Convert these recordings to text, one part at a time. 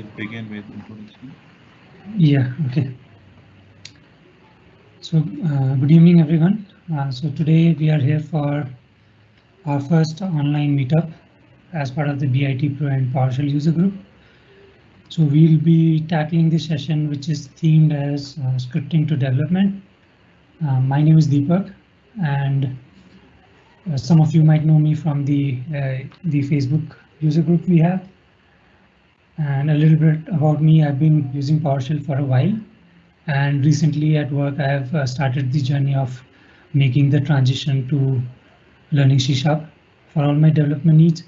Begin with introduction. Yeah, okay. So, good evening, everyone. So, today we are here for our first online meetup as part of the BIT Pro and PowerShell user group. So, we'll be tackling this session, which is themed as scripting to development. My name is Deepak, and some of you might know me from the Facebook user group we have. And a little bit about me, I've been using PowerShell for a while. And recently at work, I have started the journey of making the transition to learning C# for all my development needs.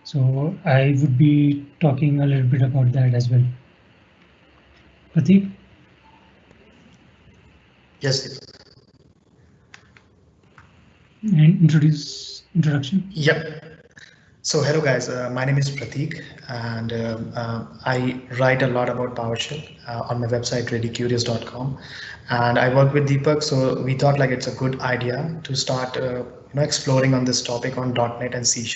So I would be talking a little bit about that as well. Prateek? Yes. And introduction. Yep. So hello guys, my name is Prateek and I write a lot about PowerShell on my website readycurious.com, and I work with Deepak, so we thought like it's a good idea to start exploring on this topic on .NET and C#.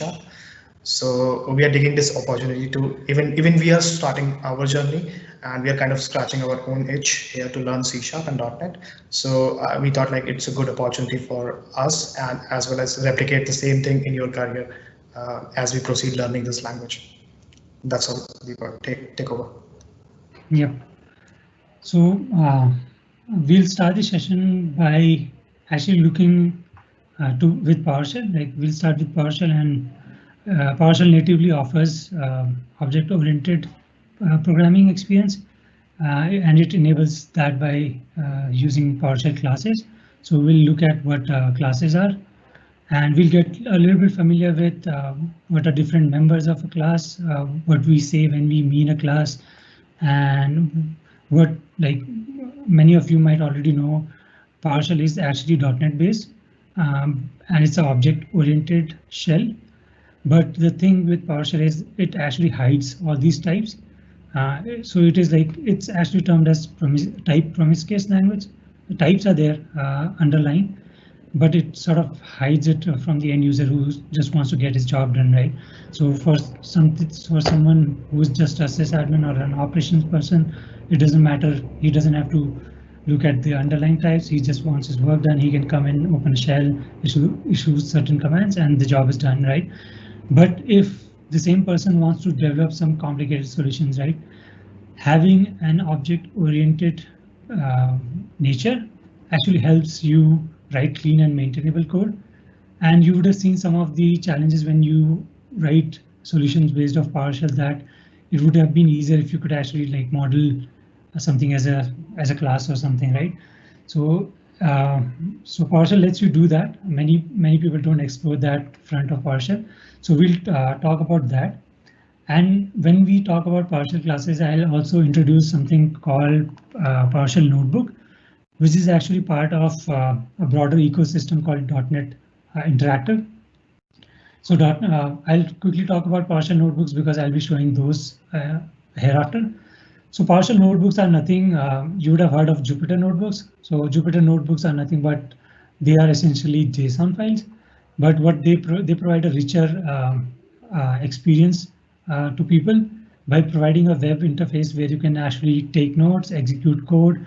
So we are taking this opportunity to even we are starting our journey and we are kind of scratching our own itch here to learn C# and .NET. So we thought like it's a good opportunity for us and as well as replicate the same thing in your career as we proceed learning this language. That's all. Deepak, take over. Yep. So we'll start the session by actually looking with PowerShell. Like we'll start with PowerShell, and PowerShell natively offers object-oriented programming experience, and it enables that by using PowerShell classes. So we'll look at what classes are, and we'll get a little bit familiar with what are different members of a class, what we say when we mean a class, and what, like many of you might already know, PowerShell is actually .NET based, and it's an object-oriented shell. But the thing with PowerShell is it actually hides all these types. So it is like it's actually termed as type promiscuous language. The types are there underlying, but it sort of hides it from the end user who just wants to get his job done, right? So for someone who's just a sysadmin or an operations person, it doesn't matter. He doesn't have to look at the underlying types. He just wants his work done. He can come in, open a shell, issue certain commands, and the job is done, right? But if the same person wants to develop some complicated solutions, right, having an object-oriented nature actually helps you write clean and maintainable code. And you would have seen some of the challenges when you write solutions based off PowerShell, that it would have been easier if you could actually like model something as a class or something, right? So so PowerShell lets you do that. Many people don't explore that front of PowerShell. So we'll talk about that. And when we talk about PowerShell classes, I'll also introduce something called PowerShell Notebook, which is actually part of a broader ecosystem called .NET Interactive. So I'll quickly talk about PowerShell Notebooks because I'll be showing those hereafter. So PowerShell Notebooks are nothing, you would have heard of Jupyter Notebooks. So Jupyter Notebooks are nothing but they are essentially JSON files, but what they provide a richer experience to people by providing a web interface where you can actually take notes, execute code,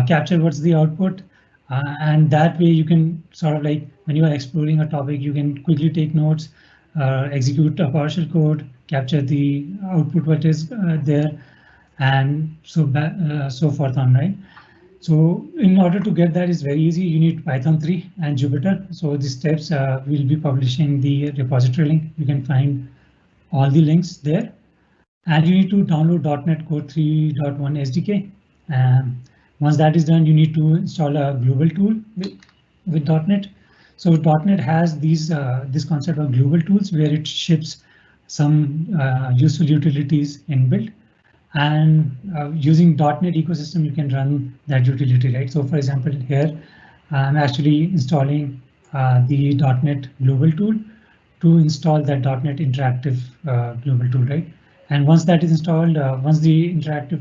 capture what's the output, and that way you can sort of like when you are exploring a topic, you can quickly take notes, execute a PowerShell code, capture the output what is there, and so forth on, right? So in order to get that is very easy. You need Python 3 and Jupyter. So the steps we'll be publishing the repository link. You can find all the links there. And you need to download .NET Core 3.1 SDK. Once that is done, you need to install a global tool with .NET. So .NET has this concept of global tools where it ships some useful utilities inbuilt. And using .NET ecosystem, you can run that utility, right? So for example, here I'm actually installing the .NET global tool to install that .NET interactive global tool, right? And once that is installed, once the interactive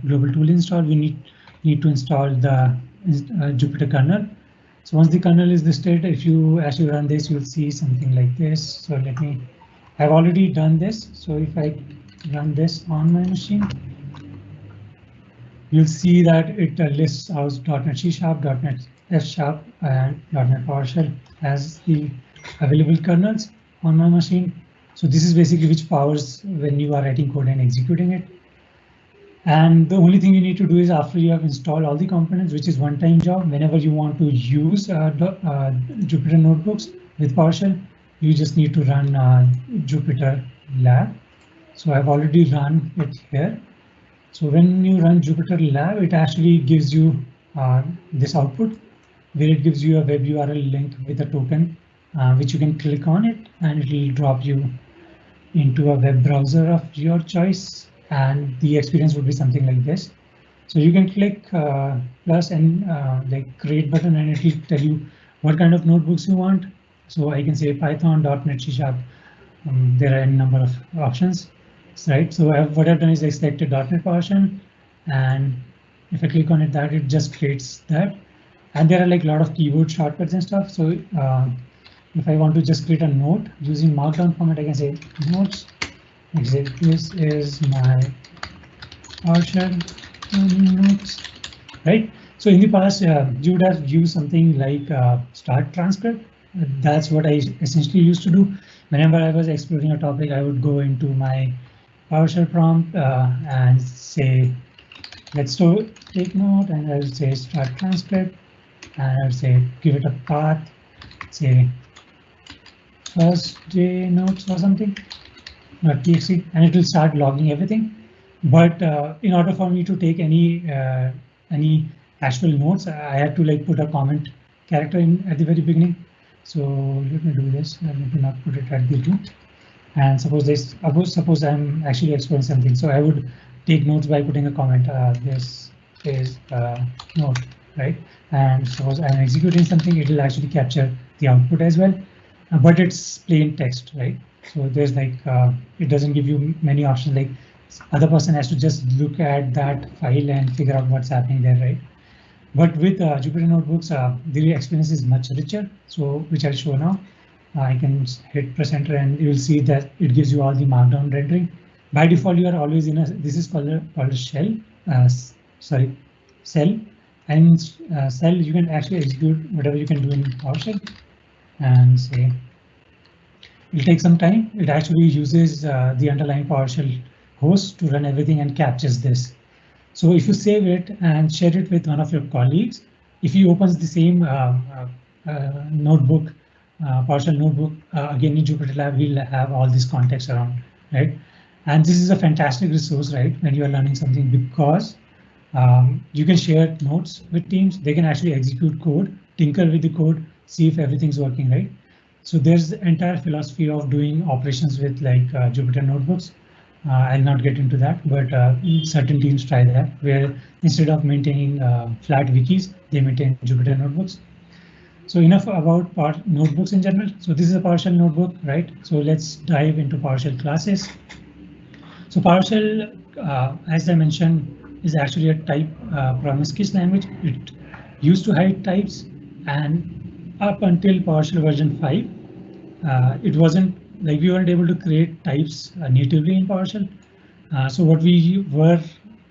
global tool is installed, we need to install the Jupyter kernel. So once the kernel is listed, if you actually run this, you'll see something like this. So I've already done this. So if I run this on my machine, you'll see that it lists out .NET C Sharp, .NET F Sharp, and .NET PowerShell as the available kernels on my machine. So this is basically which powers when you are writing code and executing it. And the only thing you need to do is after you have installed all the components, which is one-time job, whenever you want to use Jupyter Notebooks with PowerShell, you just need to run Jupyter Lab. So I've already run it here. So when you run Jupyter Lab, it actually gives you this output where it gives you a web URL link with a token, which you can click on it and it will drop you into a web browser of your choice. And the experience would be something like this. So you can click plus and like create button and it will tell you what kind of notebooks you want. So I can say Python, .NET C Sharp. There are a number of options, right? So what I've done is I selected .NET PowerShell, and if I click on it, that it just creates that. And there are like a lot of keyboard shortcuts and stuff. So if I want to just create a note using Markdown format, I can say notes. Say, this is my PowerShell notes, right? So in the past, you would have used something like start transcript. That's what I essentially used to do. Whenever I was exploring a topic, I would go into my PowerShell prompt and say, let's take note, and I would say start transcript, and I would say give it a path, say first day notes or something. .txt, and it will start logging everything. But in order for me to take any actual notes, I have to like put a comment character in at the very beginning. So let me do this. Let me not put it at the root. And suppose I'm actually exploring something. So I would take notes by putting a comment. This is a note, right? And suppose I'm executing something, it will actually capture the output as well. But it's plain text, right? So there's like, it doesn't give you many options, like other person has to just look at that file and figure out what's happening there, right? But with Jupyter Notebooks, the experience is much richer. So which I'll show now. I can hit press enter and you will see that it gives you all the markdown rendering. By default, you are always in a, this is called a shell, cell. And cell, you can actually execute whatever you can do in PowerShell and say, it'll take some time. It actually uses the underlying PowerShell host to run everything and captures this. So if you save it and share it with one of your colleagues, if he opens the same notebook, PowerShell notebook, again in Jupyter Lab, we'll have all this context around, right? And this is a fantastic resource, right, when you are learning something, because you can share notes with teams. They can actually execute code, tinker with the code, see if everything's working, right? So there's the entire philosophy of doing operations with like Jupyter Notebooks. I'll not get into that, but certain teams try that, where instead of maintaining flat wikis, they maintain Jupyter Notebooks. So enough about notebooks in general. So this is a PowerShell notebook, right? So let's dive into PowerShell classes. So PowerShell, as I mentioned, is actually a type promiscuous language. It used to hide types, and up until PowerShell version 5, it wasn't like we weren't able to create types natively in PowerShell. So what we were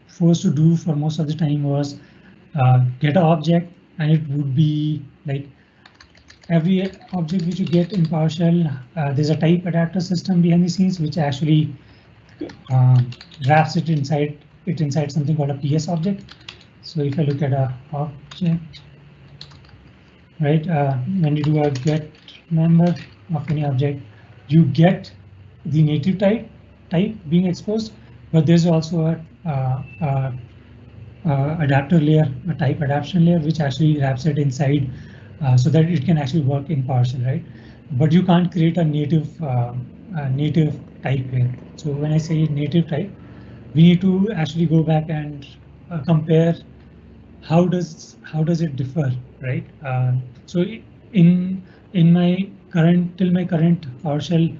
forced to do for most of the time was get an object, and it would be like every object which you get in PowerShell, there's a type adapter system behind the scenes which actually wraps it inside something called a PS object. So if I look at a object, right, when you do a get member of any object, you get the native type being exposed, but there's also a adapter layer, a type adaptation layer, which actually wraps it inside so that it can actually work in PowerShell, right? But you can't create a native type here. So when I say native type, we need to actually go back and compare how does it differ, right? So in my current PowerShell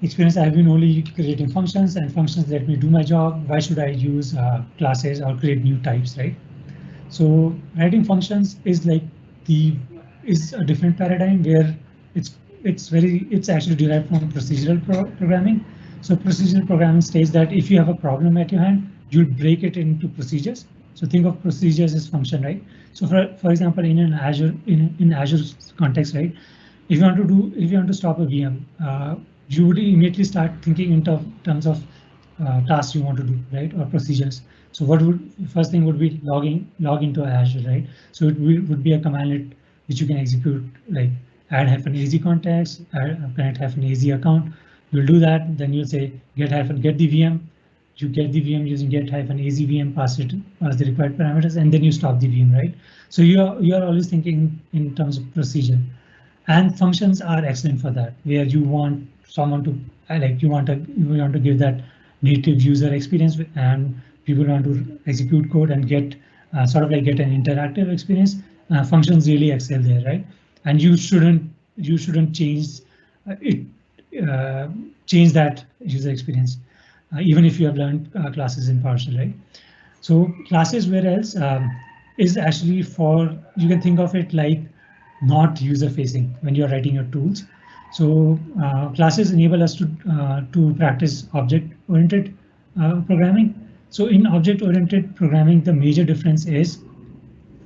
experience, I've been only creating functions, and functions let me do my job. Why should I use classes or create new types, right? So writing functions is like is a different paradigm where it's actually derived from procedural programming. So procedural programming states that if you have a problem at your hand, you'll break it into procedures. So think of procedures as function, right? So for example, in an Azure in Azure context, right? If you want to stop a VM, you would immediately start thinking in terms of tasks you want to do, right, or procedures. So what would first thing would be log into Azure, right? So would be a command which you can execute, like add -az context, connect -az account. You'll do that, then you'll say get the VM. You get the VM using get-az VM, pass the required parameters, and then you stop the VM, right? So you are always thinking in terms of procedure. And functions are excellent for that, where you want someone to you want to give that native user experience, and people want to execute code and get sort of like get an interactive experience. Functions really excel there, right? And you shouldn't change that user experience, even if you have learned classes in PowerShell, right? So classes, where else, is actually for, you can think of it like not user facing when you're writing your tools. So classes enable us to practice object-oriented programming. So in object-oriented programming, the major difference is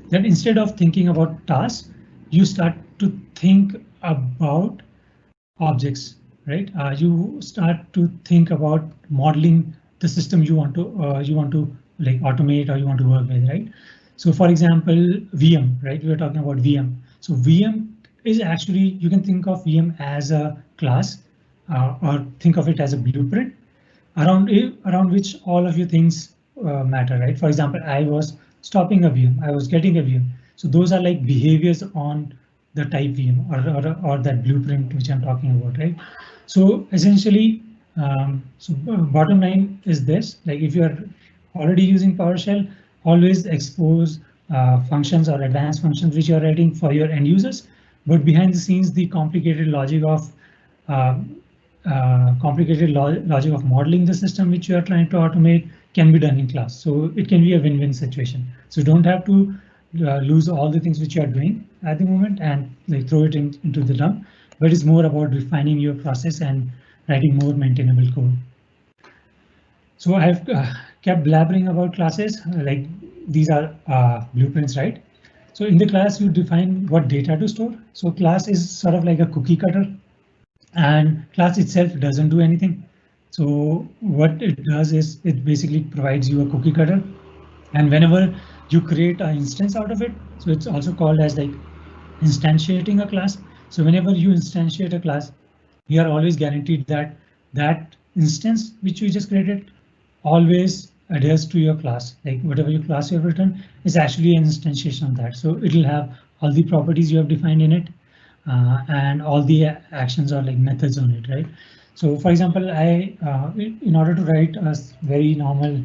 that instead of thinking about tasks, you start to think about objects, right? You start to think about modeling the system you want to like automate or you want to work with, right? So for example, VM, right? We are talking about VM. So VM is actually, you can think of VM as a class or think of it as a blueprint around which all of your things matter, right? For example, I was stopping a VM, I was getting a VM. So those are like behaviors on the type VM or that blueprint which I'm talking about, right? So essentially, bottom line is this: like if you are already using PowerShell, always expose functions or advanced functions which you are writing for your end users. But behind the scenes, the complicated logic of logic of modeling the system which you are trying to automate can be done in class. So it can be a win-win situation. So don't have to lose all the things which you are doing at the moment and like throw it into the dump, but it's more about refining your process and writing more maintainable code. So I've kept blabbering about classes, like these are blueprints, right? So in the class, you define what data to store. So class is sort of like a cookie cutter, and class itself doesn't do anything. So what it does is it basically provides you a cookie cutter, and whenever you create an instance out of it, so it's also called as like instantiating a class. So whenever you instantiate a class, you are always guaranteed that that instance which you just created always adheres to your class. Like whatever your class you have written is actually an instantiation of that. So it'll have all the properties you have defined in it and all the actions or like methods on it, right? So for example, in order to write a very normal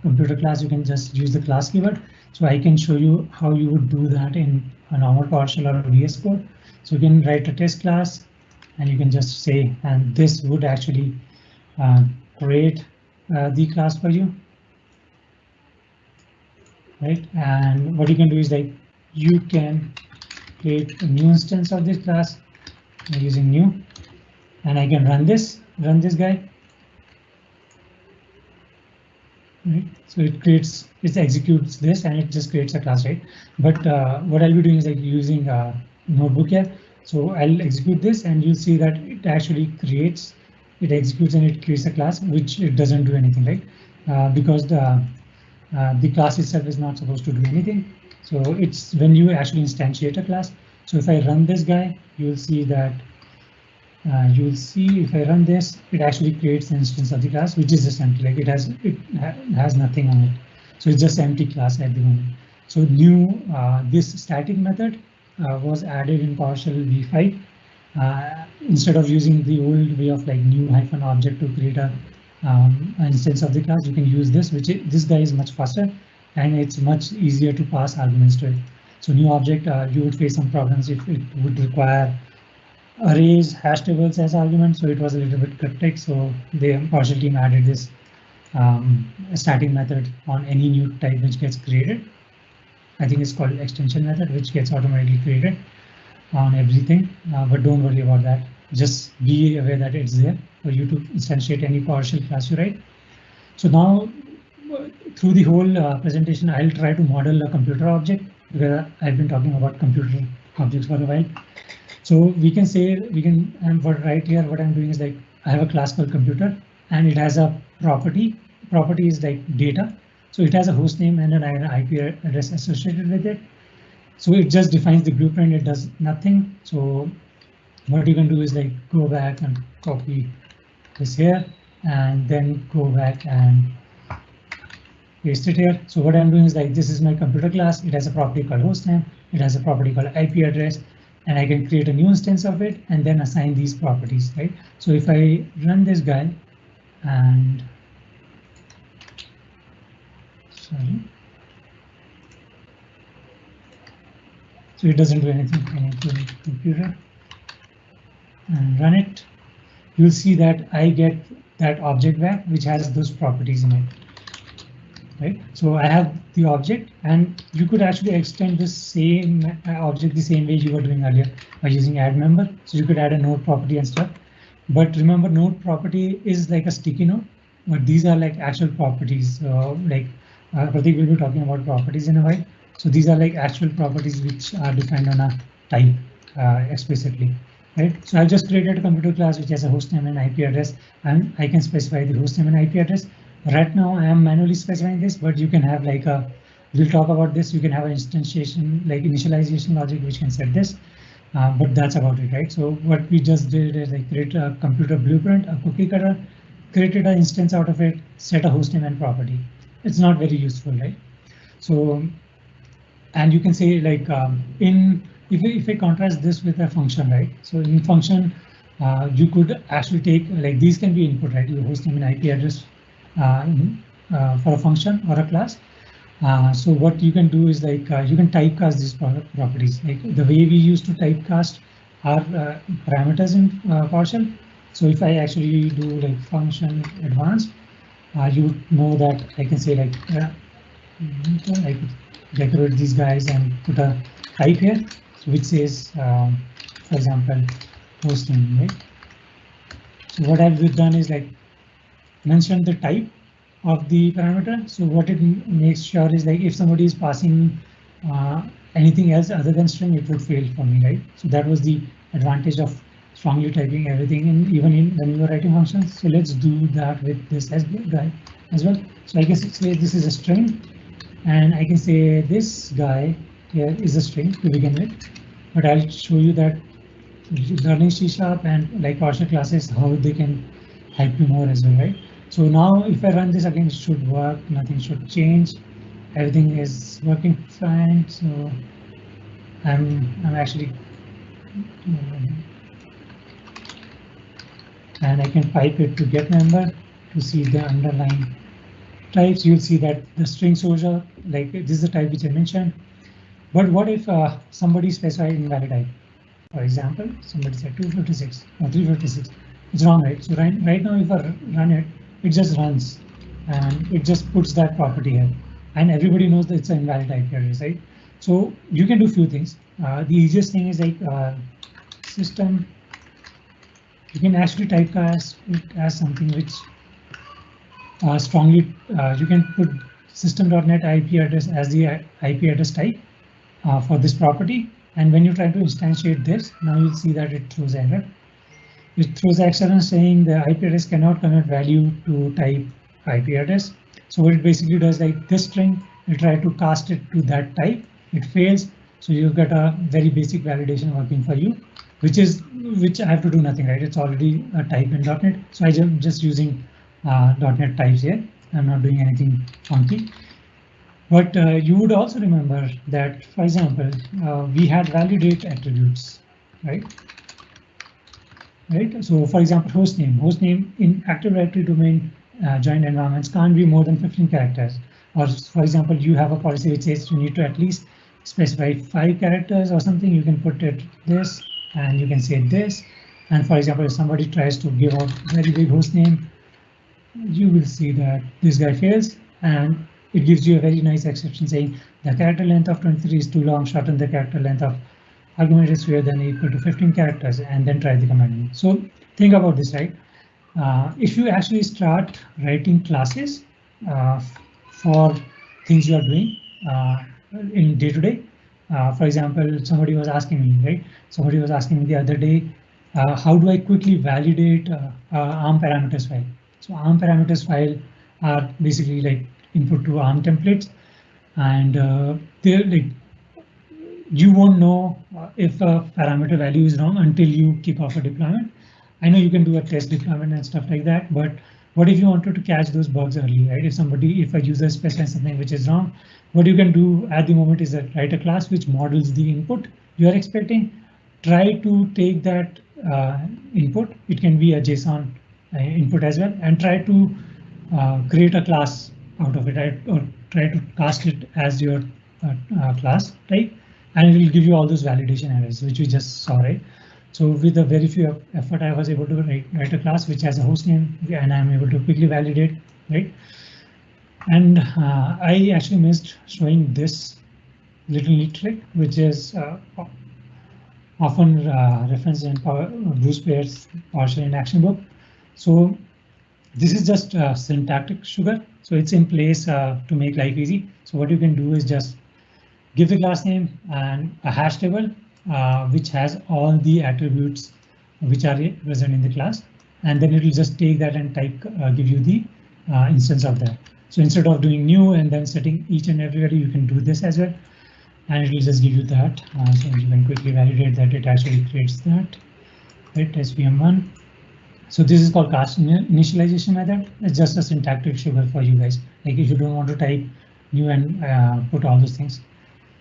computer class, you can just use the class keyword. So I can show you how you would do that in a normal PowerShell or a VS Code. So you can write a test class and you can just say, and this would actually create the class for you, right? And what you can do is like you can create a new instance of this class using new, and I can run this guy. Right. So it executes this and it just creates a class, right? But what I'll be doing is like using a notebook here. So I'll execute this and you'll see that it actually executes and it creates a class, which it doesn't do anything, right? Because the class itself is not supposed to do anything. So it's when you actually instantiate a class. So if I run this guy, you'll see that you'll see if I run this, it actually creates an instance of the class, which is just empty, like it has nothing on it. So it's just empty class at the moment. So new this static method was added in PowerShell v5. Instead of using the old way of like new -object to create a instance of the class, you can use this, this guy is much faster and it's much easier to pass arguments to it. So new object, you would face some problems if it would require arrays, hash tables as arguments, so it was a little bit cryptic. So the PowerShell team added this static method on any new type which gets created. I think it's called extension method, which gets automatically created on everything, but don't worry about that. Just be aware that it's there. for you to instantiate any PowerShell class you write. So now through the whole presentation, I'll try to model a computer object, because I've been talking about computer objects for a while. So we can say and right here what I'm doing is like I have a class called computer, and it has a property. Property is like data. So it has a host name and an IP address associated with it. So it just defines the blueprint. It does nothing. So what you can do is like go back and copy this here, and then go back and paste it here. So what I'm doing is like this is my computer class. It has a property called hostname. It has a property called IP address, and I can create a new instance of it and then assign these properties, right? So if I run this guy and sorry, so it doesn't do anything. I need to computer and run it. You'll see that I get that object back, which has those properties in it. Right, so I have the object, and you could actually extend this same object the same way you were doing earlier by using add member. So you could add a node property and stuff. But remember, node property is like a sticky node, but these are like actual properties. Pratik will be talking about properties in a while. So these are like actual properties which are defined on a type explicitly. Right, so I've just created a computer class which has a hostname and IP address, and I can specify the hostname and IP address. Right now I am manually specifying this, but you can have like we'll talk about this. You can have an instantiation, like initialization logic, which can set this, but that's about it, right? So what we just did is like create a computer blueprint, a cookie cutter, created an instance out of it, set a hostname and property. It's not very useful, right? So, and you can say like if I contrast this with a function, right? So in function, you could actually take like these can be input, right? Your hostname and IP address for a function or a class. So what you can do is like you can typecast these properties, like the way we used to typecast our parameters in PowerShell. So if I actually do like function advanced, you know that I can say like I could decorate these guys and put a type here, which says, for example, hostname, right? So what I've done is like mention the type of the parameter. So what it makes sure is like if somebody is passing anything else other than string, it would fail for me, right? So that was the advantage of strongly typing everything in, even in when you are writing functions. So let's do that with this guy as well. So I can say this is a string, and I can say this guy here is a string to begin with, but I'll show you that learning C# and like PowerShell classes, how they can help you more as well, right? So now if I run this again, it should work, nothing should change. Everything is working fine. So I'm actually, and I can pipe it to get member to see the underlying types. You'll see that the string source, like this is the type which I mentioned. But what if somebody specified invalid type? For example, somebody said 256 or 356. It's wrong, right? So right now, if I run it, it just runs and it just puts that property here, and everybody knows that it's an invalid IP address, right? So you can do a few things. The easiest thing is like system. You can actually typecast it as something which strongly you can put system.net IP address as the IP address type for this property. And when you try to instantiate this, now you'll see that it throws error. It throws exception saying the IP address cannot convert value to type IP address. So what it basically does, like this string, you try to cast it to that type, it fails. So you get a very basic validation working for you, which I have to do nothing, right? It's already a type in .NET. So I'm just using .NET types here. I'm not doing anything funky. But you would also remember that, for example, we had validate attributes, right? Right. So, for example, hostname in Active Directory domain joined environments can't be more than 15 characters. Or, for example, you have a policy which says you need to at least specify 5 characters or something. You can put it this, and you can say this. And for example, if somebody tries to give out very big hostname, you will see that this guy fails, and it gives you a very nice exception saying the character length of 23 is too long, shorten the character length of argument is greater than or equal to 15 characters, and then try the command. So think about this, right? if you actually start writing classes for things you are doing in day to day, for example, somebody was asking me, right? Somebody was asking me the other day, how do I quickly validate ARM parameters file? So ARM parameters file are basically like input to ARM templates, and they're like, you won't know if a parameter value is wrong until you kick off a deployment. I know you can do a test deployment and stuff like that, but what if you wanted to catch those bugs early, right? If a user specifies something which is wrong, what you can do at the moment is that write a class which models the input you are expecting. Try to take that input, it can be a JSON input as well, and try to create a class out of it, right? Or try to cast it as your class type, and it will give you all those validation errors which we just saw, right? So with a very few effort, I was able to write a class which has a host name, and I'm able to quickly validate, right? And I actually missed showing this little neat trick, which is often referenced in Bruce Per's PowerShell in Action book. So this is just syntactic sugar. So it's in place to make life easy. So what you can do is just give the class name and a hash table which has all the attributes which are present in the class, and then it will just take that and type give you the instance of that. So instead of doing new and then setting each and every value, you can do this as well, and it will just give you that. So you can quickly validate that it actually creates that, right? SVM1. So this is called cast initialization method. It's just a syntactic sugar for you guys. Like if you don't want to type new and put all those things.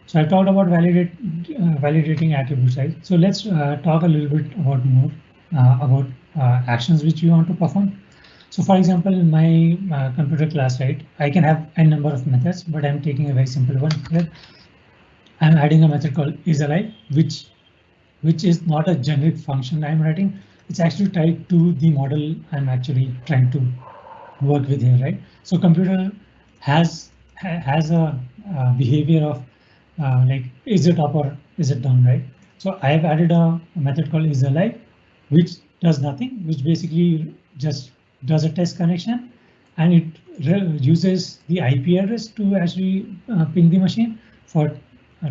So I talked about validating attributes, right? So let's talk a little bit about more about actions which you want to perform. So for example, in my computer class, right, I can have a number of methods, but I'm taking a very simple one here. I'm adding a method called isAlive, which is not a generic function I'm writing. It's actually tied to the model I'm actually trying to work with here, right? So computer has a behavior of like is it up or is it down, right? So I have added a method called isAlive, which does nothing, which basically just does a test connection, and it uses the IP address to actually ping the machine for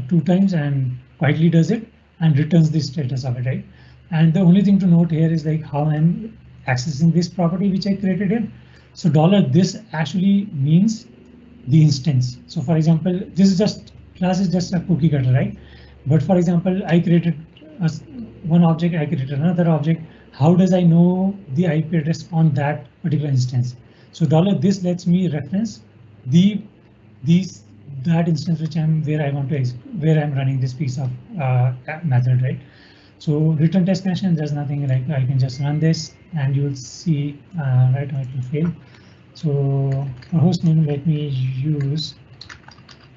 2 times and quietly does it and returns the status of it, right? And the only thing to note here is like how I'm accessing this property which I created here. So $this actually means the instance. So for example, this is just class is just a cookie cutter, right? But for example, I created one object, I created another object. How does I know the IP address on that particular instance? So $this lets me reference that instance which where I'm running this piece of method, right? So return test connection, there's nothing, like I can just run this and you'll see right how it will fail. So for host name, let me use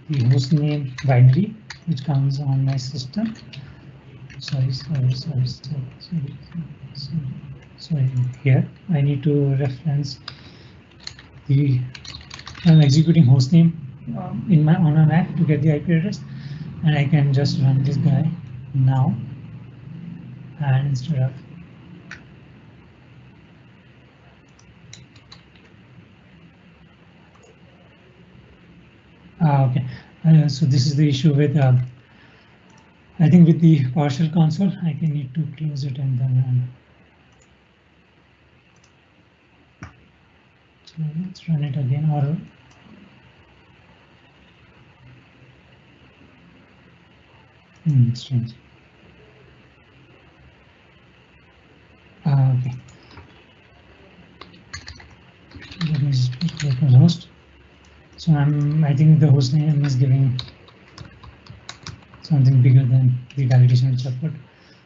the host name binary which comes on my system. Sorry. Here I need to reference the I'm executing host name on my Mac to get the IP address, and I can just run this guy now. And instead of okay, so this is the issue with I think with the PowerShell console. I can need to close it and then run. So let's run it again, or strange. Okay. Let me just click on host. So I think the host name is giving something bigger than the validation which I put.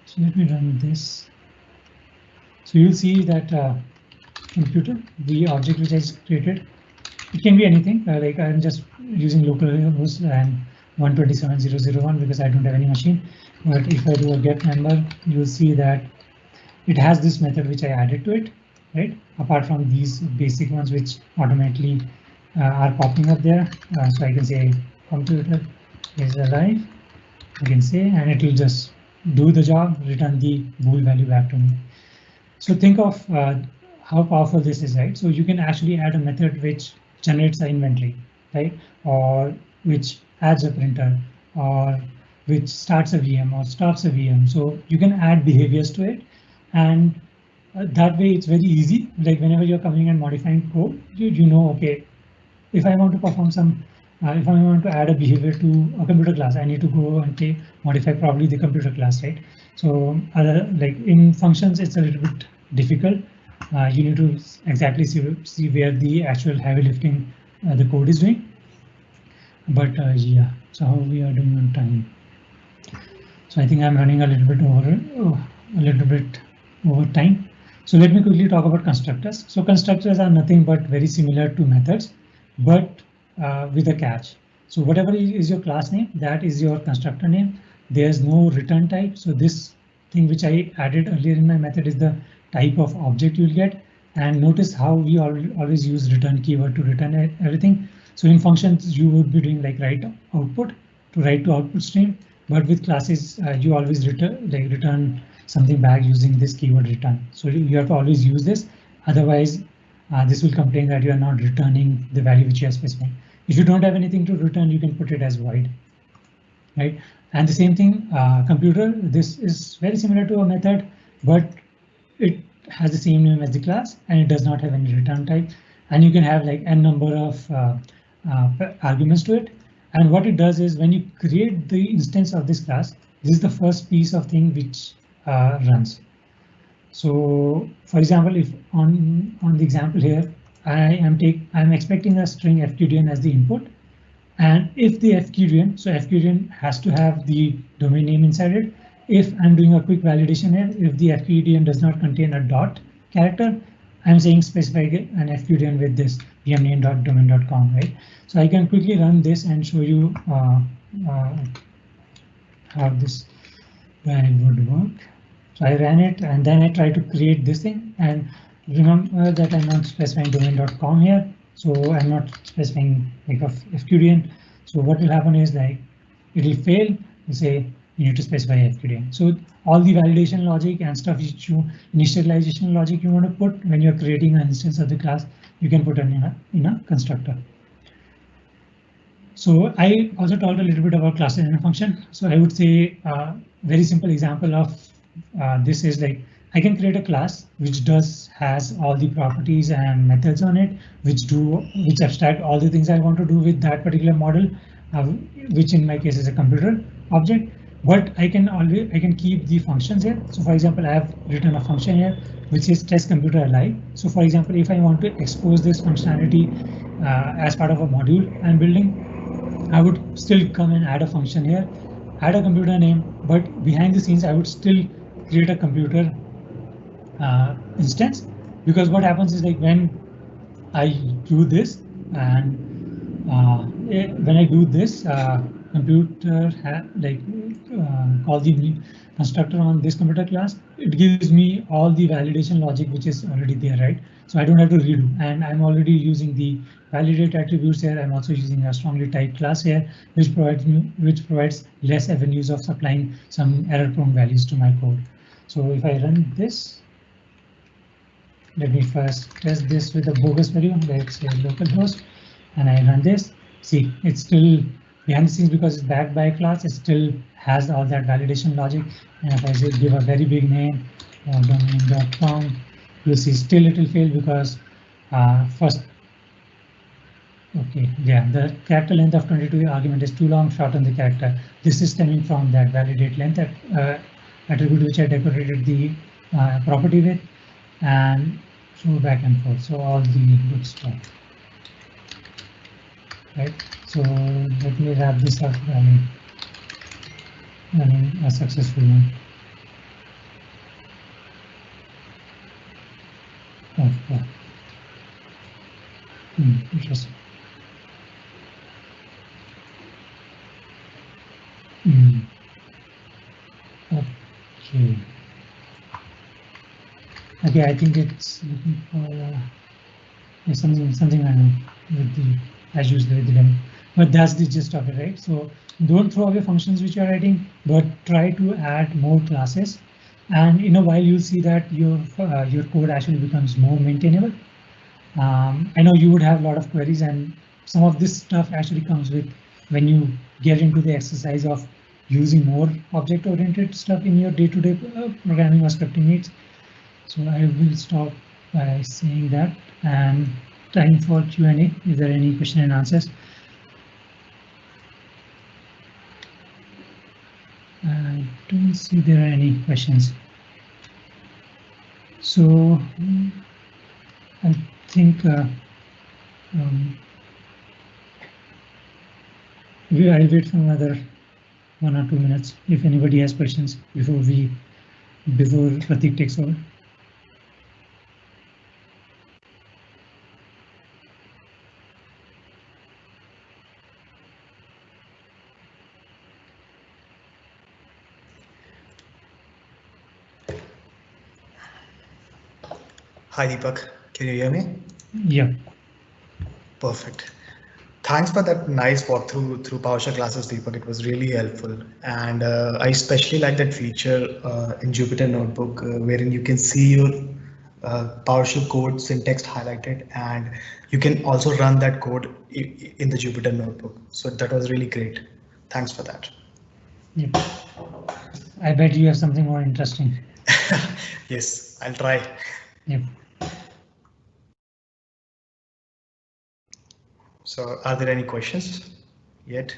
So let me run this. So you'll see that computer, the object which I just created, it can be anything. Like I'm just using localhost and 127.0.0.1 because I don't have any machine. But if I do a get member, you'll see that it has this method which I added to it, right? Apart from these basic ones which automatically are popping up there. So I can say computer is alive, I can say, and it will just do the job, return the bool value back to me. So think of how powerful this is, right? So you can actually add a method which generates an inventory, right? Or which adds a printer, or which starts a VM or stops a VM. So you can add behaviors to it, and that way it's very easy. Like whenever you're coming and modifying code, you know, okay, if I want to perform some, if I want to add a behavior to a computer class, I need to go and modify probably the computer class, right? So like in functions, it's a little bit difficult. You need to exactly see where the actual heavy lifting the code is doing. But yeah, so how we are doing on time? So I think I'm running a little bit over time. So let me quickly talk about constructors. So constructors are nothing but very similar to methods, but with a catch. So whatever is your class name, that is your constructor name. There's no return type. So this thing which I added earlier in my method is the type of object you'll get. And notice how we always use return keyword to return everything. So in functions, you would be doing like write output to write to output stream. But with classes, you always return something back using this keyword return. So you have to always use this. Otherwise, this will complain that you are not returning the value which you are specifying. If you don't have anything to return, you can put it as void, right? And the same thing, computer. This is very similar to a method, but it has the same name as the class, and it does not have any return type. And you can have like n number of arguments to it. And what it does is when you create the instance of this class, this is the first piece of thing which runs. So for example, if on the example here, I'm expecting a string fqdn as the input. And if the fqdn, so fqdn has to have the domain name inside it. If I'm doing a quick validation here, if the fqdn does not contain a dot character, I'm saying specify an fqdn with this vmname.domain.com, right? So I can quickly run this and show you how this would work. So I ran it and then I try to create this thing, and remember that I'm not specifying domain.com here. So I'm not specifying like a fqdn. So what will happen is like it will fail. You say you need to specify fqdn. So all the validation logic and stuff which you initialization logic you want to put when you're creating an instance of the class, you can put in a constructor. So I also talked a little bit about classes and a function. So I would say very simple example of this is like I can create a class which has all the properties and methods on it, which abstract all the things I want to do with that particular model, which in my case is a computer object. But I can keep the functions here. So for example, I have written a function here which is test computer alive. So for example, if I want to expose this functionality as part of a module I'm building, I would still come and add a function here, add a computer name, but behind the scenes I would still create a computer instance, because what happens is like when I do this and when I do this, computer call the constructor on this computer class, it gives me all the validation logic which is already there, right? So I don't have to redo, and I'm already using the validate attributes here. I'm also using a strongly typed class here, which provides less avenues of supplying some error-prone values to my code. So if I run this, let me first test this with a bogus value, let's say localhost, and I run this. See, it's still behind the scenes because it's backed by a class. It still has all that validation logic. And if I say give a very big name, domain.com, you'll see still it will fail because first. Okay, yeah, the character length of 22 argument is too long, shorten the character. This is stemming from that validate length attribute which I decorated the property with, and so back and forth. So all the good stuff, right? So let me wrap this up. Running a successful one. Oh, interesting. Okay. Okay, I think it's looking for something I know with the as usual with the demo, but that's the gist of it, right? So don't throw away functions which you are writing, but try to add more classes and in a while you'll see that your code actually becomes more maintainable. I know you would have a lot of queries, and some of this stuff actually comes with when you get into the exercise of using more object-oriented stuff in your day-to-day programming or scripting needs. So I will stop by saying that, and time for Q&A. Is there any question and answers? I don't see there are any questions. So I think I'll wait for another 1 or 2 minutes if anybody has questions before Pratik takes over. Hi Deepak, can you hear me? Yeah. Perfect. Thanks for that nice walkthrough through PowerShell classes, Deepak. It was really helpful. And I especially like that feature in Jupyter Notebook wherein you can see your PowerShell code syntax highlighted, and you can also run that code in the Jupyter Notebook. So that was really great. Thanks for that. Yep. I bet you have something more interesting. Yes, I'll try. Yep. So are there any questions yet?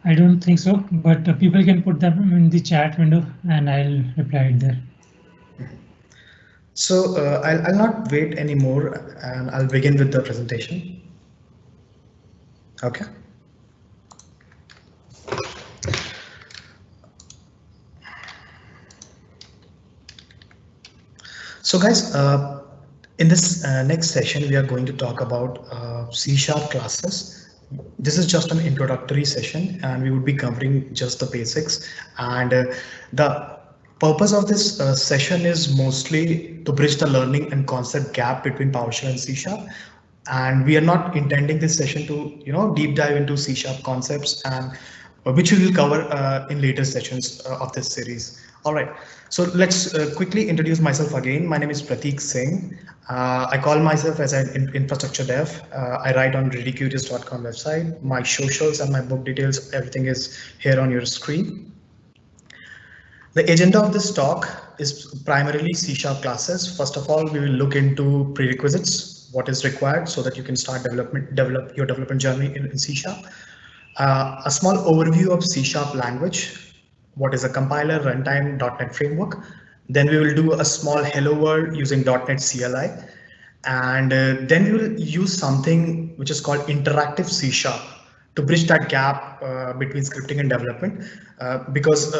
I don't think so, but people can put them in the chat window and I'll reply it there. So I'll not wait anymore and I'll begin with the presentation. Okay. So guys, in this next session, we are going to talk about C# classes. This is just an introductory session and we would be covering just the basics. And the purpose of this session is mostly to bridge the learning and concept gap between PowerShell and C#. And we are not intending this session to, deep dive into C# concepts, and which we will cover in later sessions of this series. All right, so let's quickly introduce myself again. My name is Pratik Singh. I call myself as an infrastructure dev. I write on readycurious.com website. My socials and my book details, everything is here on your screen. The agenda of this talk is primarily C# classes. First of all, we will look into prerequisites, what is required so that you can start develop your development journey in C#. A small overview of C# language, what is a compiler, runtime, .NET framework. Then we will do a small hello world using .NET CLI. And then we will use something which is called interactive C# to bridge that gap between scripting and development, because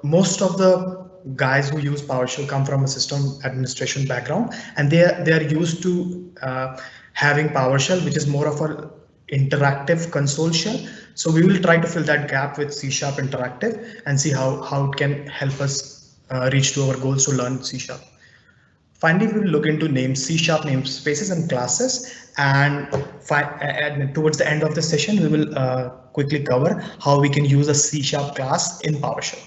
most of the guys who use PowerShell come from a system administration background, and they are used to having PowerShell, which is more of a interactive console shell. So we will try to fill that gap with C# interactive and see how it can help us reach to our goals to learn C#. Finally, we will look into C# namespaces and classes, and towards the end of the session, we will quickly cover how we can use a C# class in PowerShell.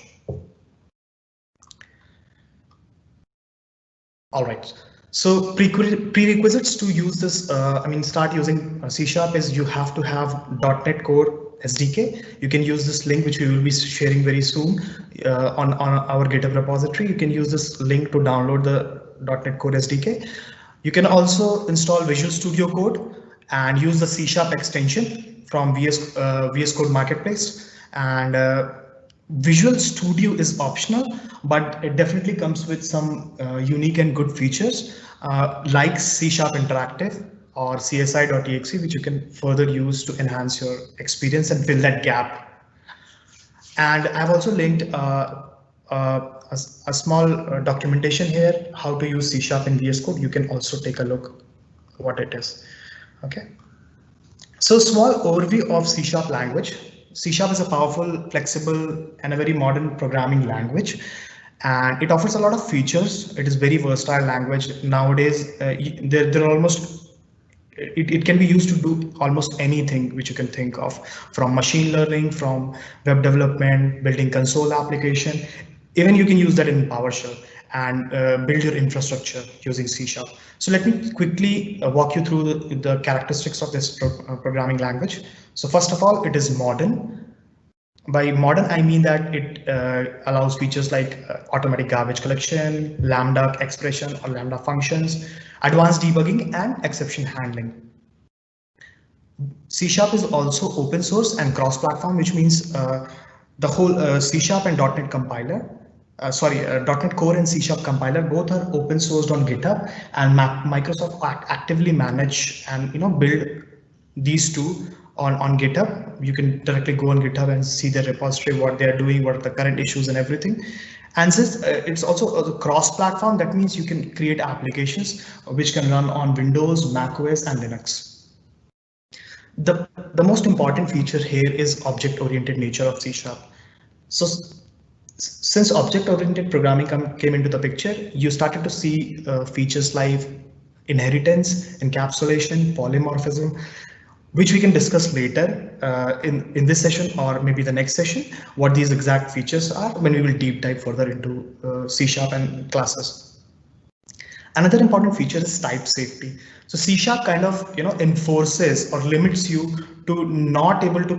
All right. So prerequisites to use this, start using C# is you have to have .NET Core SDK. You can use this link, which we will be sharing very soon on our GitHub repository. You can use this link to download the .NET Core SDK. You can also install Visual Studio Code and use the C# extension from VS Code Marketplace. And Visual Studio is optional, but it definitely comes with some unique and good features like C# interactive or CSI.exe, which you can further use to enhance your experience and fill that gap. And I've also linked a small documentation here, how to use C# in VS Code. You can also take a look what it is. Okay. So small overview of C# language. C# is a powerful, flexible, and a very modern programming language, and it offers a lot of features. It is very versatile language nowadays. There are almost it can be used to do almost anything which you can think of, from machine learning, from web development, building console application. Even you can use that in PowerShell and build your infrastructure using C#. So let me quickly walk you through the characteristics of this programming language. So first of all, it is modern. By modern, I mean that it allows features like automatic garbage collection, Lambda expression or Lambda functions, advanced debugging, and exception handling. C# is also open source and cross-platform, which means the whole C# and .NET compiler, .NET Core and C# compiler both are open sourced on GitHub, and Microsoft actively manage and build these two on GitHub. You can directly go on GitHub and see the repository, what they are doing, what are the current issues and everything. And since it's also a cross-platform, that means you can create applications which can run on Windows, Mac OS, and Linux. The most important feature here is object-oriented nature of C#. So since object-oriented programming came into the picture, you started to see features like inheritance, encapsulation, polymorphism, which we can discuss later in this session or maybe the next session, what these exact features are when we will deep dive further into C# and classes. Another important feature is type safety. So C# kind of enforces or limits you to not able to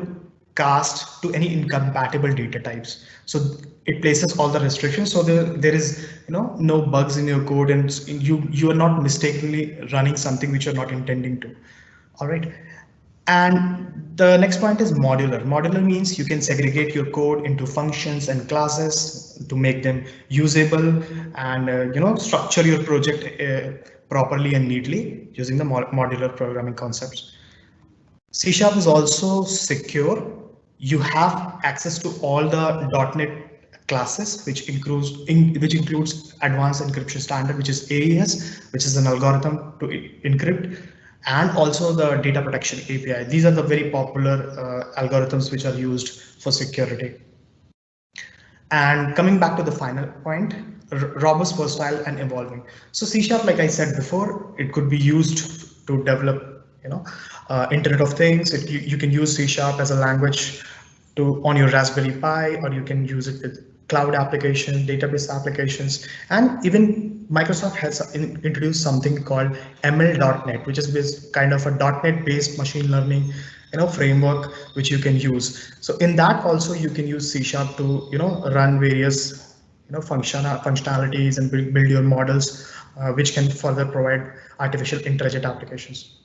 cast to any incompatible data types. So it places all the restrictions, so there is no bugs in your code, and you are not mistakenly running something which you're not intending to. All right. And the next point is modular. Modular means you can segregate your code into functions and classes to make them usable, and structure your project properly and neatly using the modular programming concepts. C# is also secure. You have access to all the .NET classes, which includes advanced encryption standard, which is AES, which is an algorithm to encrypt, and also the data protection API. These are the very popular algorithms which are used for security. And coming back to the final point, robust, versatile, and evolving. So C#, like I said before, it could be used to develop, Internet of Things. You can use C# as a language on your Raspberry Pi, or you can use it with cloud applications, database applications, and even Microsoft has introduced something called ML.NET, which is kind of a .NET based machine learning framework which you can use. So in that also you can use C# to run various functionalities and build your models which can further provide artificial intelligence applications.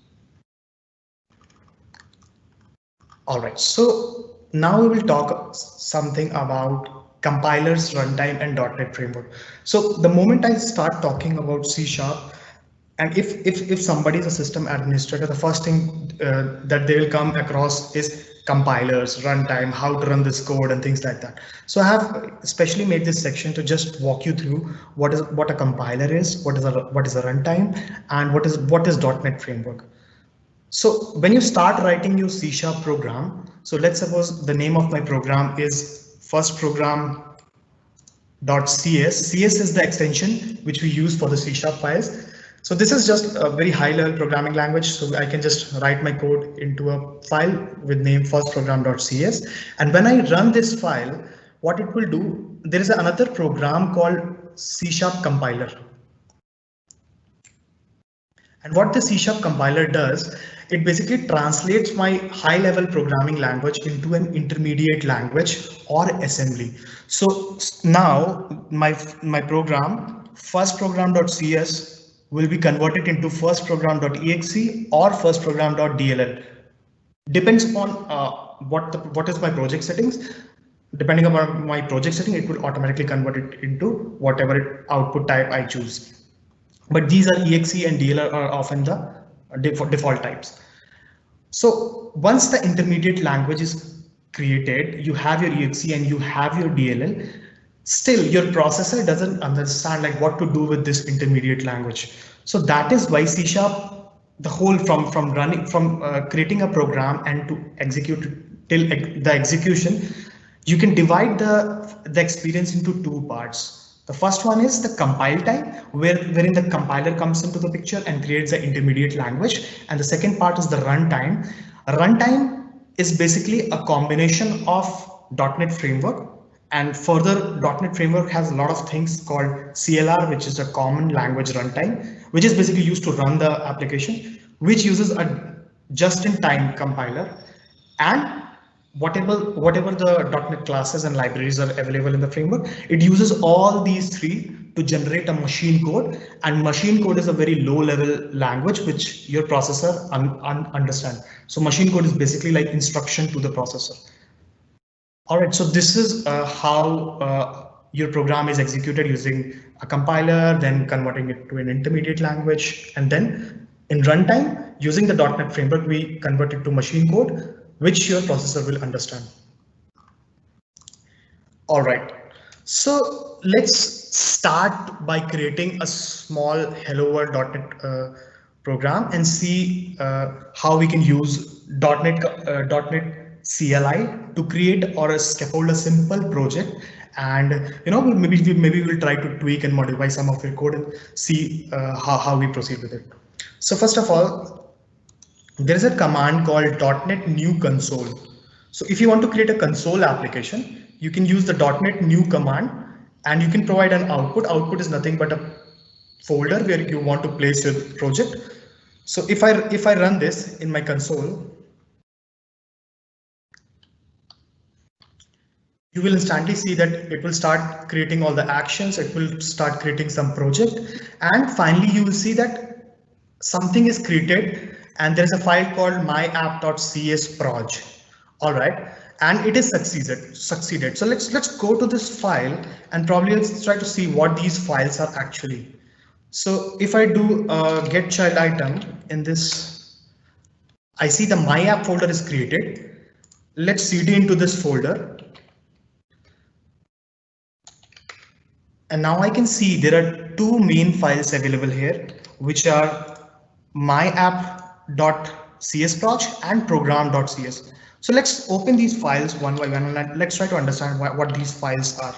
All right, so now we will talk something about compilers, runtime, and .NET framework. So the moment I start talking about C#, and if somebody is a system administrator, the first thing that they will come across is compilers, runtime, how to run this code, and things like that. So I have especially made this section to just walk you through what a compiler is, what is a runtime, and what is .NET framework. So when you start writing your C# program, so let's suppose the name of my program is firstprogram.cs. CS is the extension which we use for the C# files. So this is just a very high level programming language. So I can just write my code into a file with name firstprogram.cs. And when I run this file, what it will do, there is another program called C# compiler. And what the C# compiler does, it basically translates my high level programming language into an intermediate language or assembly. So now my program firstprogram.cs will be converted into firstprogram.exe or firstprogram.dll. Depends upon what is my project settings. Depending upon my project setting, it will automatically convert it into whatever output type I choose. But these are exe and dll are often the default types. So once the intermediate language is created, you have your exe and you have your dll. Still, your processor doesn't understand like what to do with this intermediate language. So that is why C#, the whole from creating a program and to execute till the execution, you can divide the experience into two parts. The first one is the compile time, wherein the compiler comes into the picture and creates the intermediate language. And the second part is the runtime. Runtime is basically a combination of .NET Framework, and further .NET Framework has a lot of things called CLR, which is a common language runtime, which is basically used to run the application, which uses a just-in-time compiler, and whatever the .NET classes and libraries are available in the framework, it uses all these three to generate a machine code. And machine code is a very low level language which your processor understand. So machine code is basically like instruction to the processor. All right, so this is how your program is executed using a compiler, then converting it to an intermediate language, and then in runtime using the .NET framework, we convert it to machine code, which your processor will understand. All right, so let's start by creating a small Hello World.NET program and see how we can use .NET CLI to create or scaffold a simple project. And maybe we'll try to tweak and modify some of your code and see how we proceed with it. So first of all, there is a command called .NET new console. So if you want to create a console application, you can use the .NET new command and you can provide an output. Output is nothing but a folder where you want to place your project. So if I run this in my console, you will instantly see that it will start creating all the actions. It will start creating some project, and finally you will see that something is created and there's a file called myapp.csproj. All right, and it is succeeded. So let's go to this file and probably let's try to see what these files are actually. So if I do get child item in this, I see the myapp folder is created. Let's cd into this folder. And now I can see there are two main files available here, which are myapp.csproj and program.cs. So let's open these files one by one and let's try to understand what these files are.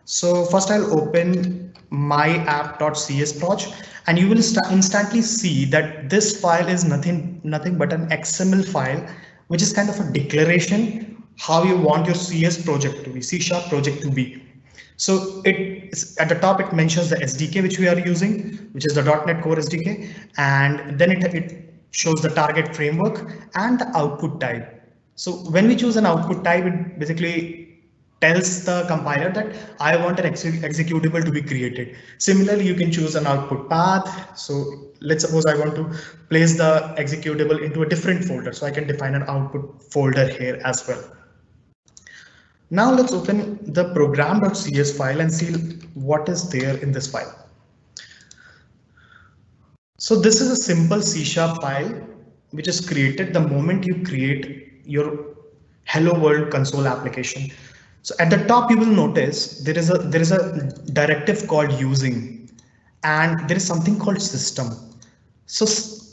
So first I'll open myapp.csproj and you will instantly see that this file is nothing but an XML file, which is kind of a declaration how you want your CS project to be, C# project to be. So at the top, it mentions the SDK which we are using, which is the .NET Core SDK, and then it shows the target framework and the output type. So when we choose an output type, it basically tells the compiler that I want an executable to be created. Similarly, you can choose an output path. So let's suppose I want to place the executable into a different folder. So I can define an output folder here as well. Now let's open the program.cs file and see what is there in this file. So this is a simple C# file which is created the moment you create your Hello World console application. So at the top you will notice there is a directive called using, and there is something called system. So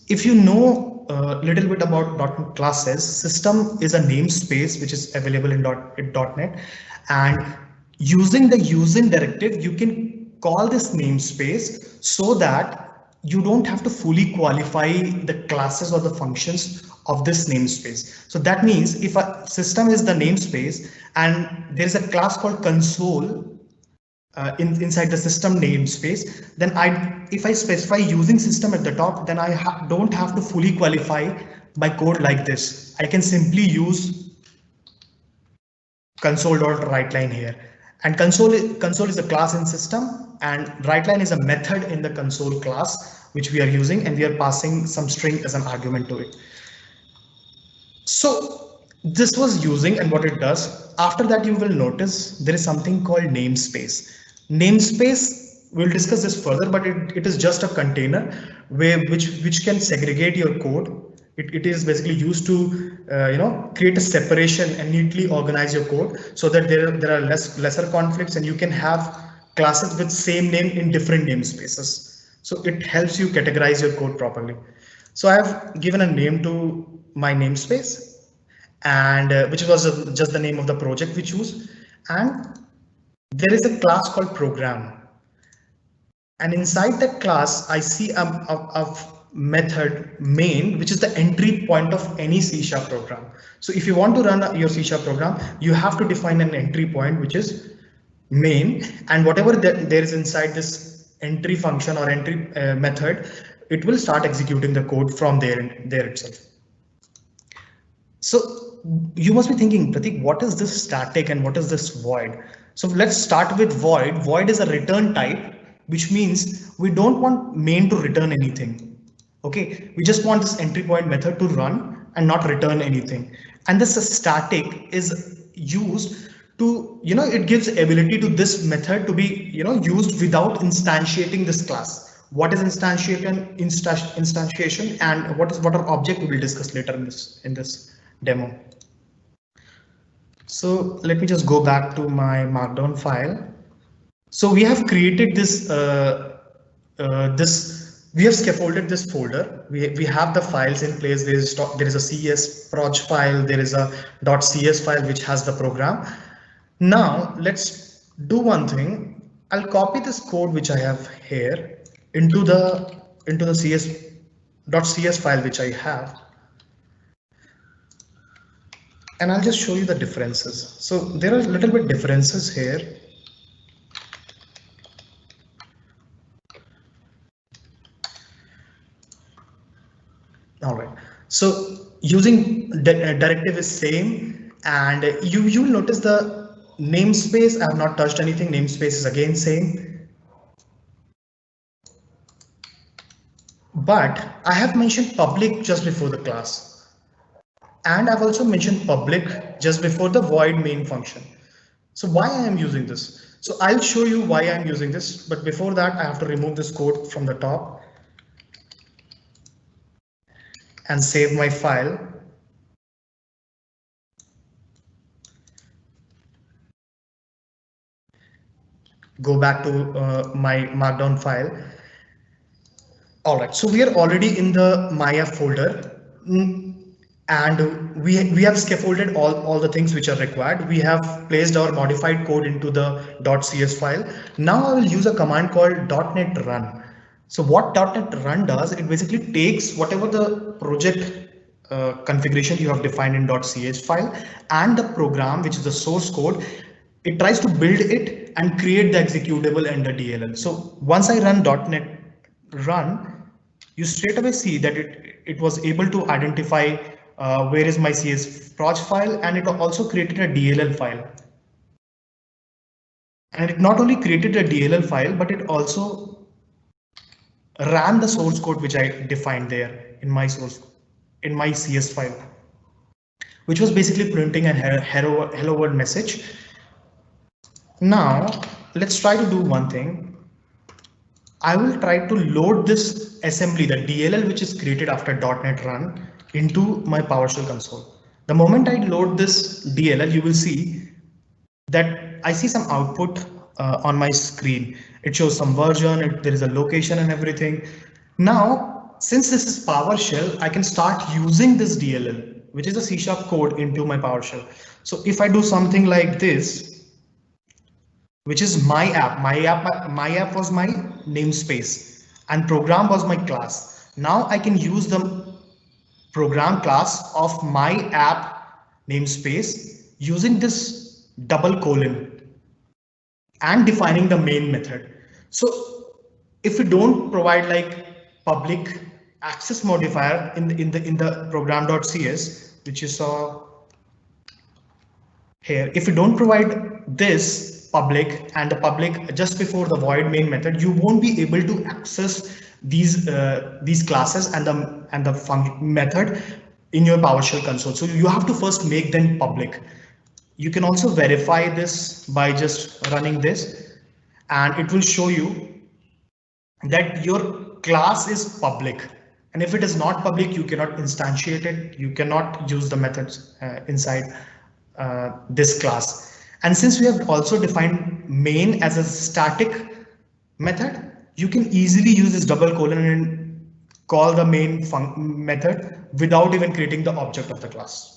if you know a little bit about .NET classes, system is a namespace which is available in .NET, and using the using directive you can call this namespace so that you don't have to fully qualify the classes or the functions of this namespace. So that means if a system is the namespace and there is a class called console inside the system namespace, then if I specify using system at the top, then I don't have to fully qualify my code like this. I can simply use console.writeLine here, and console is a class in system, and writeLine is a method in the console class which we are using, and we are passing some string as an argument to it. So this was using and what it does. After that, you will notice there is something called namespace. Namespace, we'll discuss this further, but it is just a container which can segregate your code. It is basically used to create a separation and neatly organize your code so that there are lesser conflicts and you can have classes with same name in different namespaces. So it helps you categorize your code properly. So I have given a name to my namespace, and which was just the name of the project we choose, and there is a class called program, and inside that class I see a method main, which is the entry point of any C# program. So if you want to run your C# program, you have to define an entry point, which is main, and whatever there is inside this entry function or entry method, it will start executing the code from there itself. So you must be thinking, Pratik, what is this static and what is this void? So let's start with void. Void is a return type, which means we don't want main to return anything. Okay, we just want this entry point method to run and not return anything. And this static is used to, it gives ability to this method to be, used without instantiating this class. What is instantiation and what are object, we will discuss later in this demo. So let me just go back to my markdown file. So we have created this we have scaffolded this folder. We have the files in place. There is a CS proj file, there is a .cs file which has the program. Now let's do one thing. I'll copy this code which I have here into the .cs file which I have, and I'll just show you the differences. So there are a little bit differences here. All right, so using directive is same, and you will notice the namespace. I have not touched anything. Namespace is again same, but I have mentioned public just before the class, and I've also mentioned public just before the void main function. So why I am using this? So I'll show you why I'm using this, but before that I have to remove this code from the top and save my file. Go back to my markdown file. All right, so we are already in the Maya folder, and we have scaffolded all the things which are required. We have placed our modified code into the .cs file. Now I will use a command called .NET run. So what .NET run does, it basically takes whatever the project configuration you have defined in .cs file and the program, which is the source code, it tries to build it and create the executable and the DLL. So once I run .NET run, you straight away see that it was able to identify where is my CS proj file, and it also created a DLL file. And it not only created a DLL file, but it also ran the source code which I defined there in my CS file, which was basically printing a hello world message. Now let's try to do one thing. I will try to load this assembly, the DLL which is created after .NET run, into my PowerShell console. The moment I load this DLL, you will see that I see some output on my screen. It shows some version, there is a location and everything. Now, since this is PowerShell, I can start using this DLL, which is a C# code, into my PowerShell. So if I do something like this, which is my app was my namespace and program was my class. Now I can use the program class of my app namespace using this double colon and defining the main method. So if we don't provide like public access modifier in the program.cs, which you saw here, if you don't provide this public and the public just before the void main method, you won't be able to access these classes and the function method in your PowerShell console. So you have to first make them public. You can also verify this by just running this, and it will show you that your class is public. And if it is not public, you cannot instantiate it. You cannot use the methods inside this class. And since we have also defined main as a static method, you can easily use this double colon and call the main method without even creating the object of the class.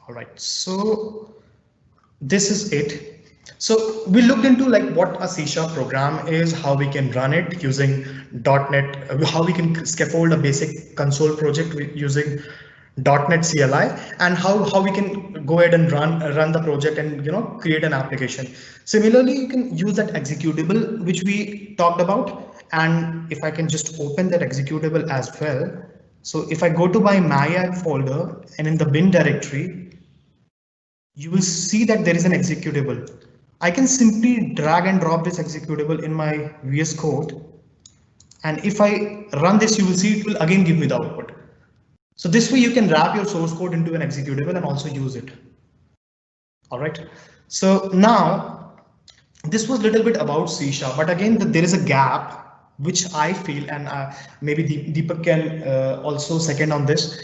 All right, so this is it. So we looked into like what a C# program is, how we can run it using .NET, how we can scaffold a basic console project using .NET CLI, and how we can go ahead and run the project and create an application. Similarly, you can use that executable which we talked about, and if I can just open that executable as well. So if I go to my MyApp folder and in the bin directory, you will see that there is an executable. I can simply drag and drop this executable in my VS Code. And if I run this, you will see it will again give me the output. So this way you can wrap your source code into an executable and also use it. All right. So now this was a little bit about C#, but again, there is a gap which I feel, and maybe Deepak can also second on this.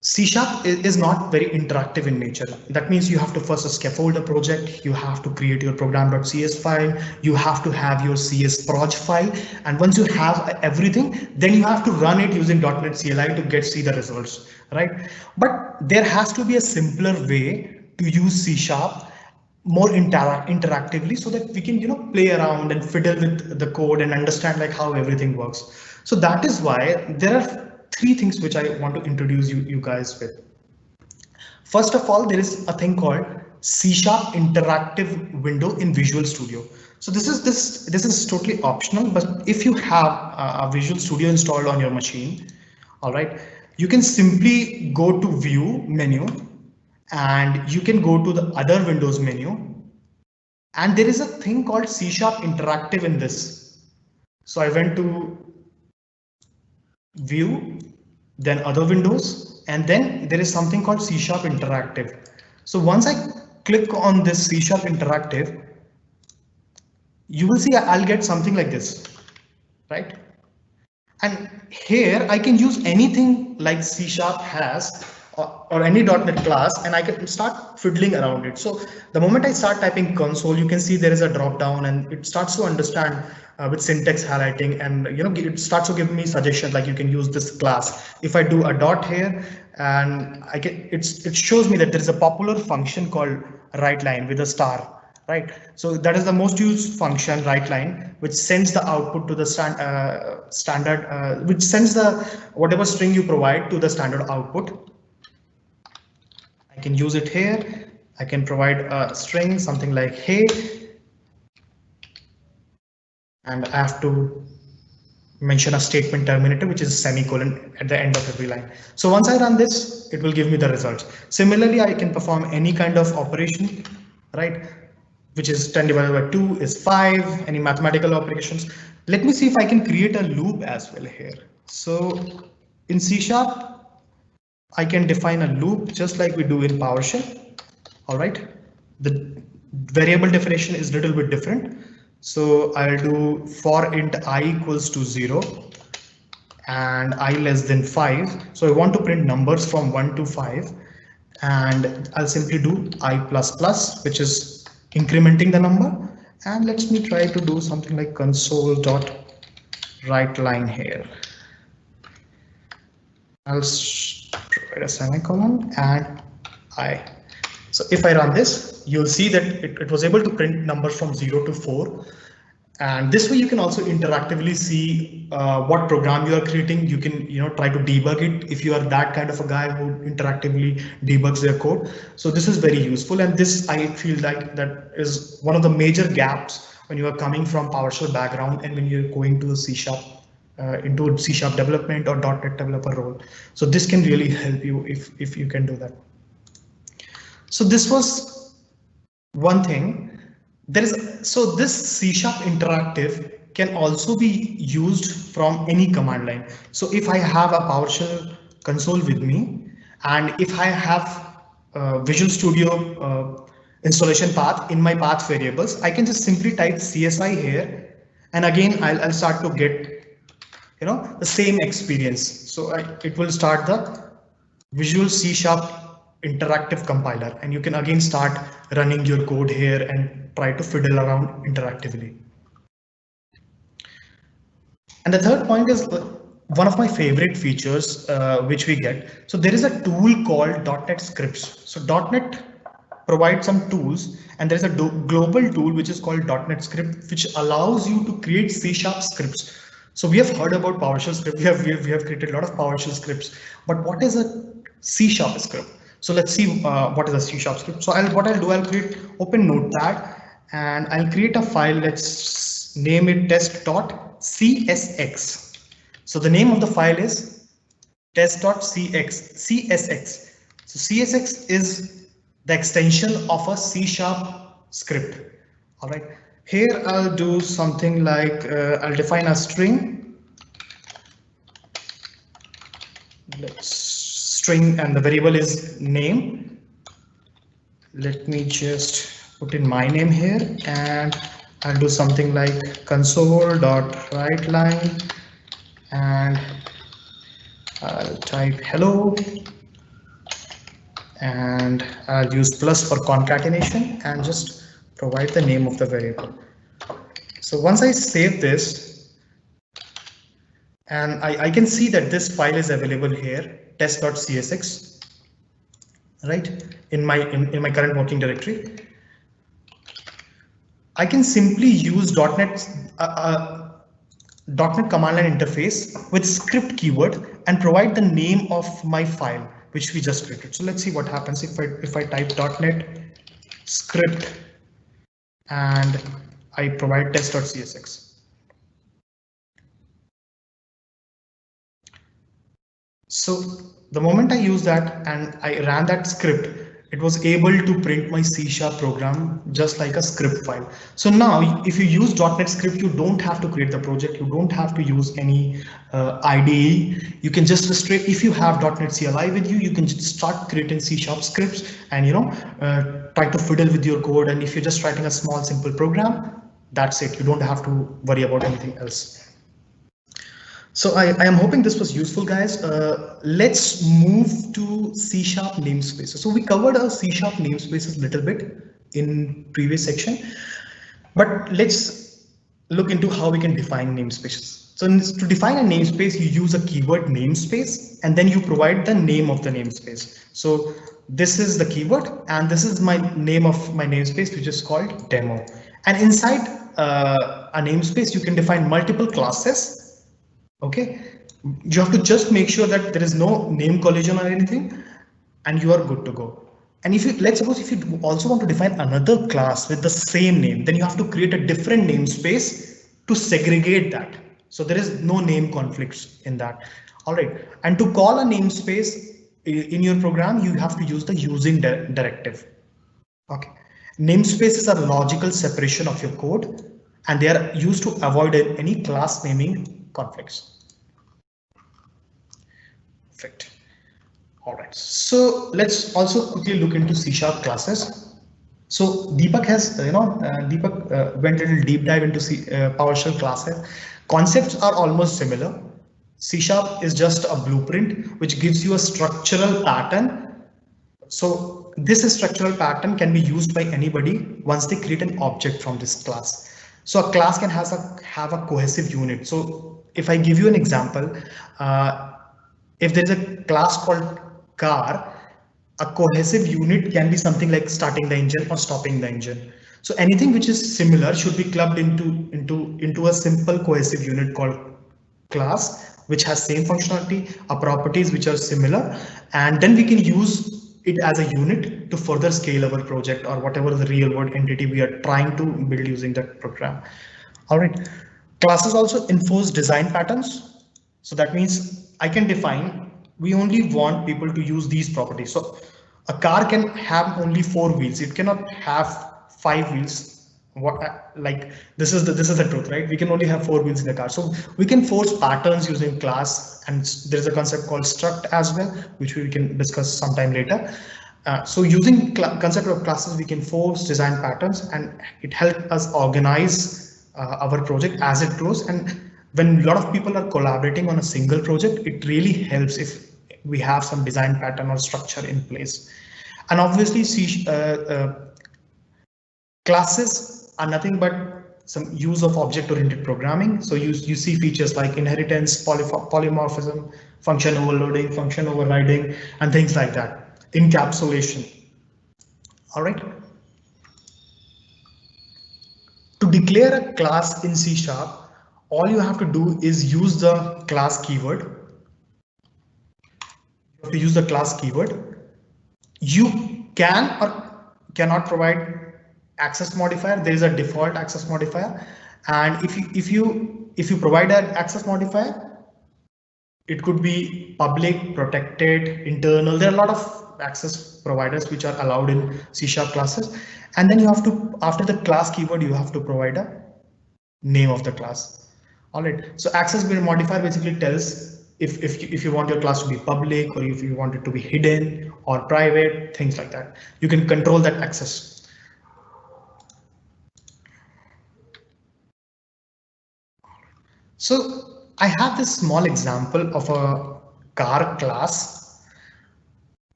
C# is not very interactive in nature. That means you have to first scaffold a project, you have to create your program.cs file, you have to have your CS proj file, and once you have everything, then you have to run it using .NET CLI to see the results, right? But there has to be a simpler way to use C# more interactively, so that we can play around and fiddle with the code and understand like how everything works. So that is why there are three things which I want to introduce you guys with. First of all, there is a thing called C# interactive window in Visual Studio. So this is totally optional, but if you have a Visual Studio installed on your machine, all right, you can simply go to View menu and you can go to the other Windows menu, and there is a thing called C# interactive in this. So I went to View, then other Windows, and then there is something called C# interactive. So once I click on this C# interactive, you will see I'll get something like this, right? And here I can use anything like C# has or any .NET class, and I can start fiddling around it. So the moment I start typing console, you can see there is a drop down and it starts to understand with syntax highlighting, and it starts to give me suggestions like you can use this class. If I do a dot here, and it shows me that there is a popular function called WriteLine with a star. Right, so that is the most used function, WriteLine, which sends the output to the standard, which sends the whatever string you provide to the standard output. I can use it here. I can provide a string, something like hey, and I have to mention a statement terminator, which is a semicolon at the end of every line. So once I run this, it will give me the results. Similarly, I can perform any kind of operation, right? Which is 10 divided by 2 is 5, any mathematical operations. Let me see if I can create a loop as well here. So in C#, I can define a loop just like we do in PowerShell. All right, the variable definition is a little bit different. So I'll do for int I equals to 0 and I less than 5. So I want to print numbers from 1 to 5, and I'll simply do I plus plus, which is incrementing the number. And let me try to do something like console dot WriteLine here. I'll provide a semicolon and I. So if I run this, you'll see that it was able to print numbers from 0 to 4. And this way you can also interactively see what program you are creating. You can try to debug it if you are that kind of a guy who interactively debugs their code. So this is very useful, and this I feel like that is one of the major gaps when you are coming from PowerShell background and when you're going to a C# into C# development or .NET developer role. So this can really help you if you can do that. So this was one thing. So this C# interactive can also be used from any command line. So if I have a PowerShell console with me, and if I have Visual Studio installation path in my path variables, I can just simply type CSI here, and again I'll start to get the same experience. So it will start the Visual C# interactive compiler, and you can again start running your code here and try to fiddle around interactively. And the third point is one of my favorite features which we get. So there is a tool called .NET Scripts. So .NET provides some tools, and there's a global tool which is called .NET Script, which allows you to create C# scripts. So we have heard about PowerShell script. We have created a lot of PowerShell scripts, but what is a C# script? So let's see what is a C# script. So I'll create open Notepad, and I'll create a file. Let's name it test.csx. So the name of the file is test.csx. So CSX is the extension of a C# script. All right. Here I'll do something like I'll define a string. Let's string, and the variable is name. Let me just put in my name here, and I'll do something like console.writeLine, and I'll type hello, and I'll use plus for concatenation and just provide the name of the variable. So once I save this, and I can see that this file is available here, test.csx, right, in my current working directory. I can simply use .NET command line interface with script keyword and provide the name of my file which we just created. So let's see what happens if I type .NET script and I provide test.csx. So the moment I use that and I ran that script, it was able to print my C# program just like a script file. So now if you use .NET script, you don't have to create the project. You don't have to use any IDE. You can just straight, if you have .NET CLI with you, you can just start creating C# scripts and try to fiddle with your code. And if you're just writing a small simple program, that's it. You don't have to worry about anything else. So I am hoping this was useful, guys. Let's move to C# namespaces. So we covered our C# namespaces a little bit in previous section, but let's look into how we can define namespaces. So to define a namespace, you use a keyword namespace, and then you provide the name of the namespace. So this is the keyword, and this is my name of my namespace, which is called demo. And inside a namespace, you can define multiple classes. Okay, you have to just make sure that there is no name collision or anything, and you are good to go. And if you, let's suppose if you also want to define another class with the same name, then you have to create a different namespace to segregate that. So there is no name conflicts in that. All right. And to call a namespace in your program, you have to use the using directive. Okay. Namespaces are logical separation of your code, and they are used to avoid any class naming conflicts. Perfect. All right, so let's also quickly look into C# classes. So Deepak has, Deepak went a little deep dive into PowerShell classes. Concepts are almost similar. C# is just a blueprint which gives you a structural pattern. So this structural pattern can be used by anybody once they create an object from this class. So a class can have a cohesive unit. So if I give you an example, if there is a class called car, a cohesive unit can be something like starting the engine or stopping the engine. So anything which is similar should be clubbed into a simple cohesive unit called class, which has same functionality, properties which are similar, and then we can use it as a unit to further scale our project or whatever the real world entity we are trying to build using that program. All right. Classes also enforce design patterns. So that means I can define, we only want people to use these properties. So a car can have only 4 wheels. It cannot have 5 wheels. Like this is the truth, right? We can only have 4 wheels in the car. So we can force patterns using class, and there's a concept called struct as well, which we can discuss sometime later. So using concept of classes, we can force design patterns, and it helps us organize our project as it grows. And when a lot of people are collaborating on a single project, it really helps if we have some design pattern or structure in place. And obviously classes are nothing but some use of object-oriented programming. So you see features like inheritance, polymorphism, function overloading, function overriding, and things like that. Encapsulation. All right. To declare a class in C#, all you have to do is use the class keyword. You have to use the class keyword. You can or cannot provide access modifier. There is a default access modifier, and if you provide an access modifier, it could be public, protected, internal. There are a lot of access providers which are allowed in C# classes, and then you have to, after the class keyword, you have to provide a name of the class. All right. So access modifier basically tells if you want your class to be public, or if you want it to be hidden or private, things like that. You can control that access. So I have this small example of a car class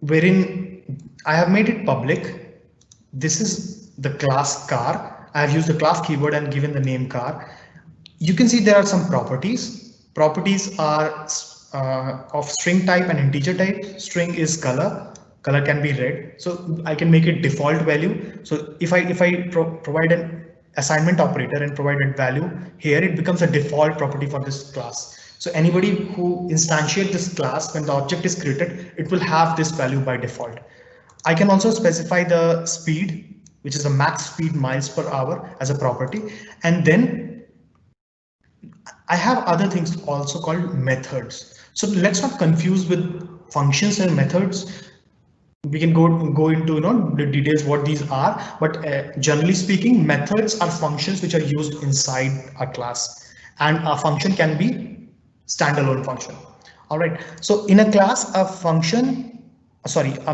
wherein I have made it public. This is the class car. I have used the class keyword and given the name car. You can see there are some properties. Properties are of string type and integer type. String is color. Color can be red. So I can make it default value. So if I provide an assignment operator and provided value here, it becomes a default property for this class. So anybody who instantiate this class, when the object is created, it will have this value by default. I can also specify the speed, which is the max speed miles per hour as a property. And then I have other things also called methods. So let's not confuse with functions and methods. We can go into the details what these are, but generally speaking, methods are functions which are used inside a class, and a function can be standalone function. All right. So in a class, a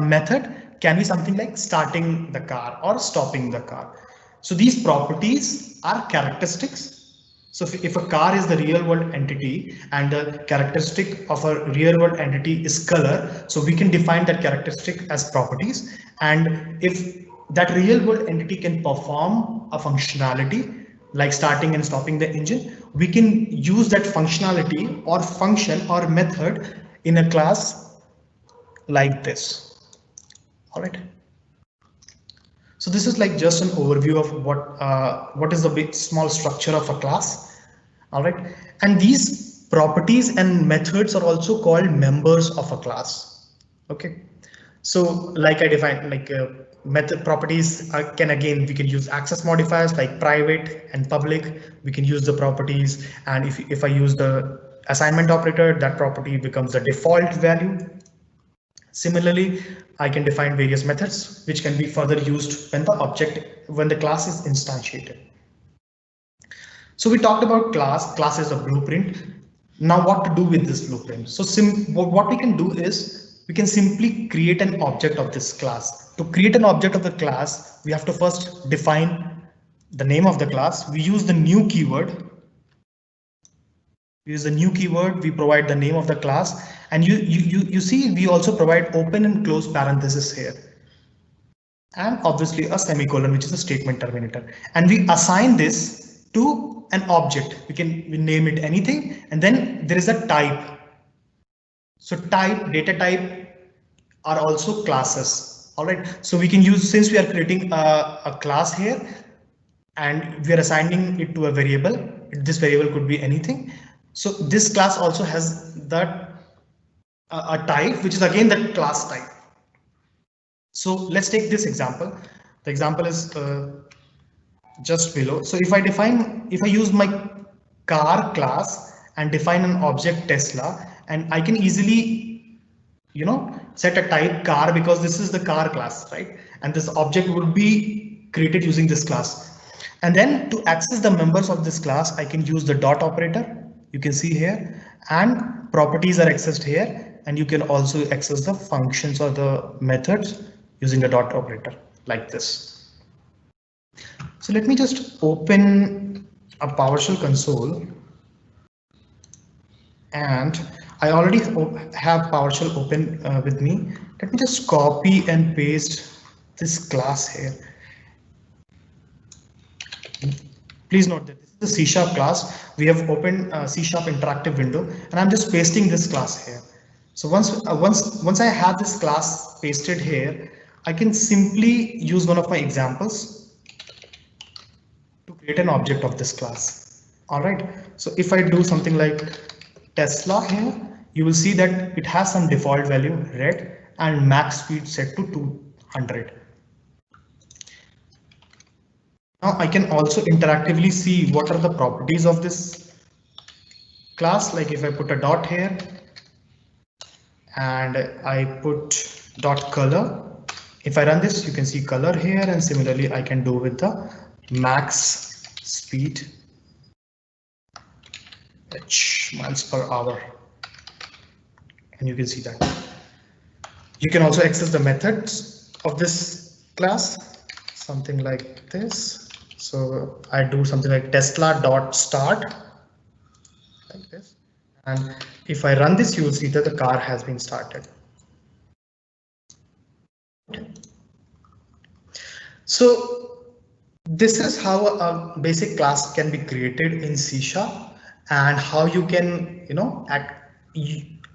method can be something like starting the car or stopping the car. So these properties are characteristics. So if a car is the real world entity and the characteristic of a real world entity is color, so we can define that characteristic as properties. And if that real world entity can perform a functionality like starting and stopping the engine, we can use that functionality or function or method in a class like this. All right. So this is like just an overview of what is the big small structure of a class. All right. And these properties and methods are also called members of a class. OK, so like I defined, like method properties we can use access modifiers like private and public. We can use the properties, and if I use the assignment operator, that property becomes the default value. Similarly, I can define various methods which can be further used when the class is instantiated. So we talked about class is a blueprint. Now what to do with this blueprint? So what we can do is we can simply create an object of this class. To create an object of the class, we have to first define the name of the class. We use the new keyword. We provide the name of the class, and you see we also provide open and close parenthesis here, and obviously a semicolon, which is a statement terminator, and we assign this to an object. We name it anything, and then there is a type. So data type are also classes. All right, so we can use, since we are creating a class here and we are assigning it to a variable, this variable could be anything. So this class also has that a type, which is again the class type. So let's take this example. The example is just below. So if I use my car class and define an object Tesla, and I can easily, set a type car, because this is the car class, right? And this object would be created using this class. And then to access the members of this class, I can use the dot operator. You can see here, and properties are accessed here, and you can also access the functions or the methods using the dot operator like this. So let me just open a PowerShell console, and I already have PowerShell open with me. Let me just copy and paste this class here. Please note that this is the C# class. We have opened C# interactive window, and I'm just pasting this class here. So once I have this class pasted here, I can simply use one of my examples to create an object of this class. All right. So if I do something like Tesla here, you will see that it has some default value red and max speed set to 200. Now I can also interactively see what are the properties of this class. Like if I put a dot here and I put dot color, if I run this, you can see color here, and similarly I can do with the max speed h miles per hour, and you can see that. You can also access the methods of this class, something like this. So I do something like Tesla.start like this, and if I run this, you will see that the car has been started. So this is how a basic class can be created in C#, and how you can,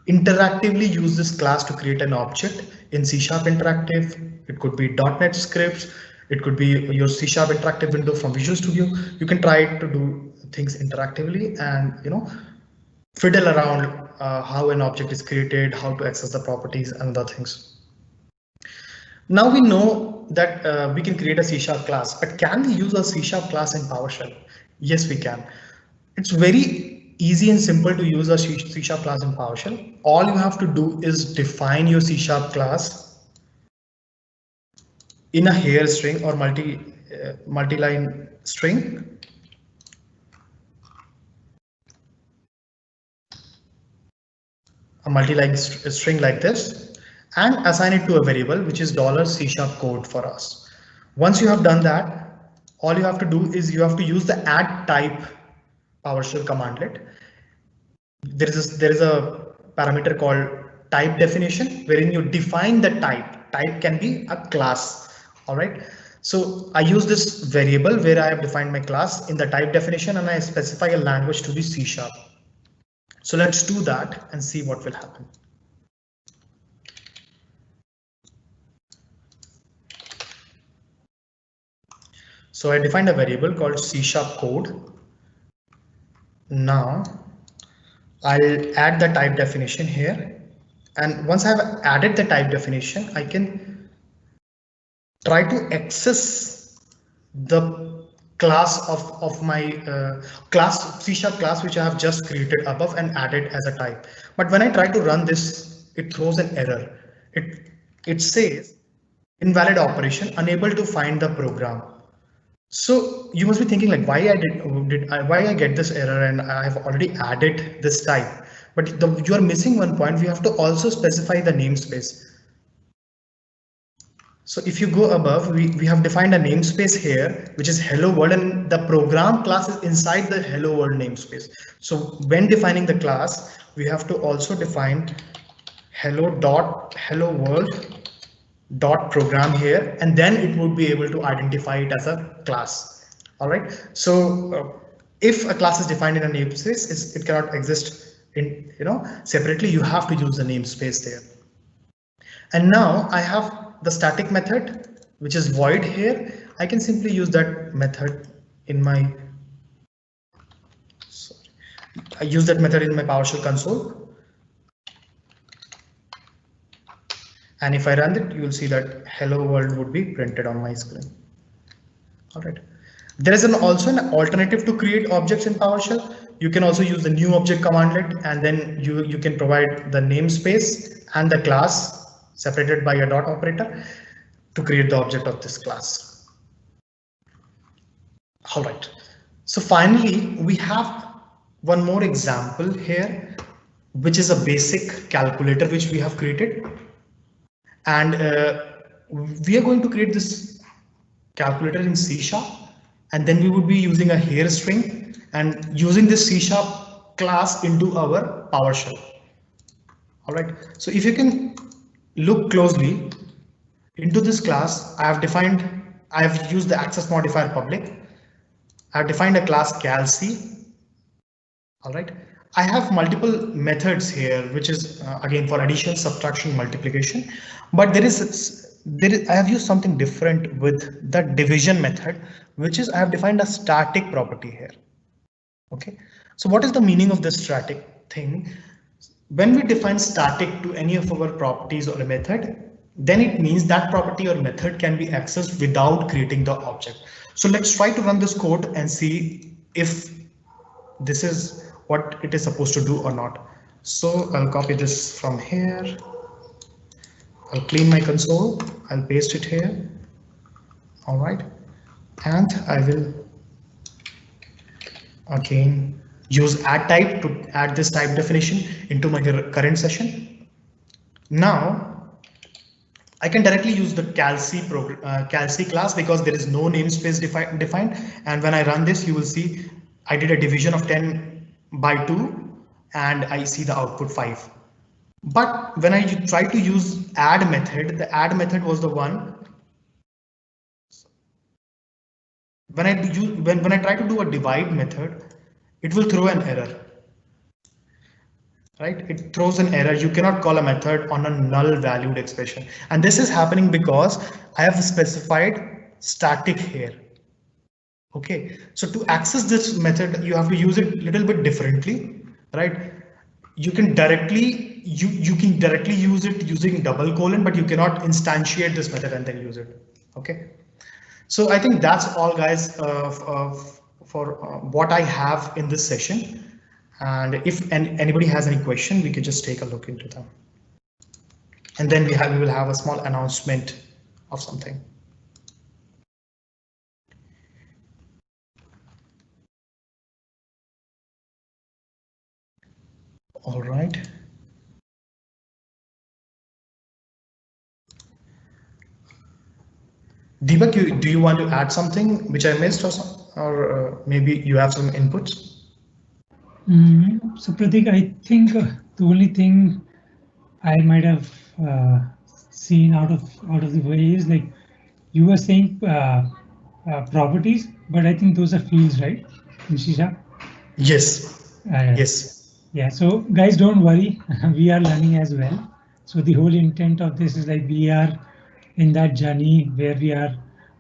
interactively use this class to create an object in C# interactive. It could be .NET scripts. It could be your C# interactive window from Visual Studio. You can try to do things interactively and fiddle around how an object is created, how to access the properties and other things. Now we know that we can create a C# class, but can we use a C# class in PowerShell? Yes, we can. It's very easy and simple to use a C# class in PowerShell. All you have to do is define your C# class in a here string or multi-line string. A multi-line string like this, and assign it to a variable which is $C# code for us. Once you have done that, all you have to do is you have to use the add type PowerShell commandlet. There is a parameter called type definition, wherein you define the type. Type can be a class. All right. So I use this variable where I have defined my class in the type definition, and I specify a language to be C#. So let's do that and see what will happen. So I defined a variable called C# code. Now I'll add the type definition here, and once I've added the type definition, I can try to access the class of my class C# class which I have just created above and added as a type. But when I try to run this, it throws an error. It says invalid operation, unable to find the program. So you must be thinking like, why I get this error, and I have already added this type. But you are missing one point. We have to also specify the namespace. So if you go above, we have defined a namespace here, which is hello world, and the program class is inside the hello world namespace. So when defining the class, we have to also define hello world dot program here, and then it would be able to identify it as a class. All right. So if a class is defined in a namespace, it cannot exist in separately. You have to use the namespace there. And now I have the static method, which is void here. I can simply use that method in my PowerShell console. And if I run it, you will see that hello world would be printed on my screen. All right. There is also an alternative to create objects in PowerShell. You can also use the new object commandlet, and then you can provide the namespace and the class separated by a dot operator to create the object of this class. All right. So finally, we have one more example here, which is a basic calculator which we have created. And we are going to create this calculator in C#, and then we would be using a here string and using this C# class into our PowerShell. All right. So if you can look closely into this class, I have used the access modifier public, I've defined a class calc. All right. I have multiple methods here, which is again for addition, subtraction, multiplication. But I have used something different with the division method, which is I have defined a static property here. Okay. So what is the meaning of this static thing? When we define static to any of our properties or a method, then it means that property or method can be accessed without creating the object. So let's try to run this code and see if this is what it is supposed to do or not. So I'll copy this from here. I'll clean my console. I'll paste it here. All right. And I will again use add type to add this type definition into my current session. Now I can directly use the calc class because there is no namespace defined. And when I run this, you will see I did a division of 10 by 2 and I see the output 5. But when I try to use add method, the add method was the one. When I try to do a divide method, it will throw an error. Right? It throws an error. You cannot call a method on a null valued expression. And this is happening because I have specified static here. Okay, so to access this method, you have to use it a little bit differently, right? You can directly use it using double colon, but you cannot instantiate this method and then use it. Okay, so I think that's all, guys, for what I have in this session. And if anybody has any question, we could just take a look into them. And then we will have a small announcement of something. All right. Deepak, do you want to add something which I missed, or maybe you have some inputs? So Pratik, I think the only thing I might have seen out of the way is like you were saying properties, but I think those are fields, right? In C#. Yes. Yes. Yeah, so guys, don't worry, we are learning as well. So the whole intent of this is like we are in that journey where we are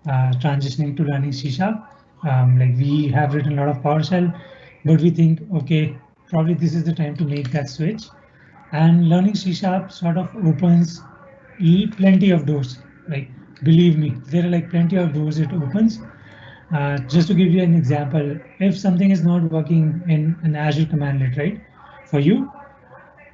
transitioning to learning C#. Like we have written a lot of PowerShell, but we think, okay, probably this is the time to make that switch. And learning C# sort of opens plenty of doors. Like, believe me, there are like plenty of doors it opens. Just to give you an example, if something is not working in an Azure commandlet, right? For you,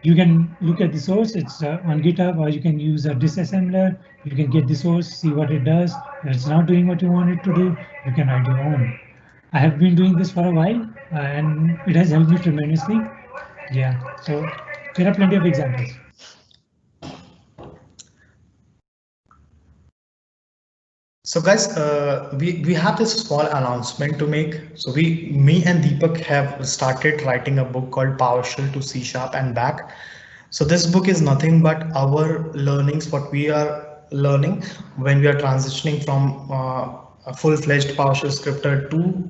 you can look at the source, it's on GitHub, or you can use a disassembler. You can get the source, see what it does. If it's not doing what you want it to do, you can write your own. I have been doing this for a while and it has helped me tremendously. Yeah, so there are plenty of examples. So guys, we have this small announcement to make. So me and Deepak have started writing a book called PowerShell to C# and back. So this book is nothing but our learnings, what we are learning when we are transitioning from a full-fledged PowerShell scripter to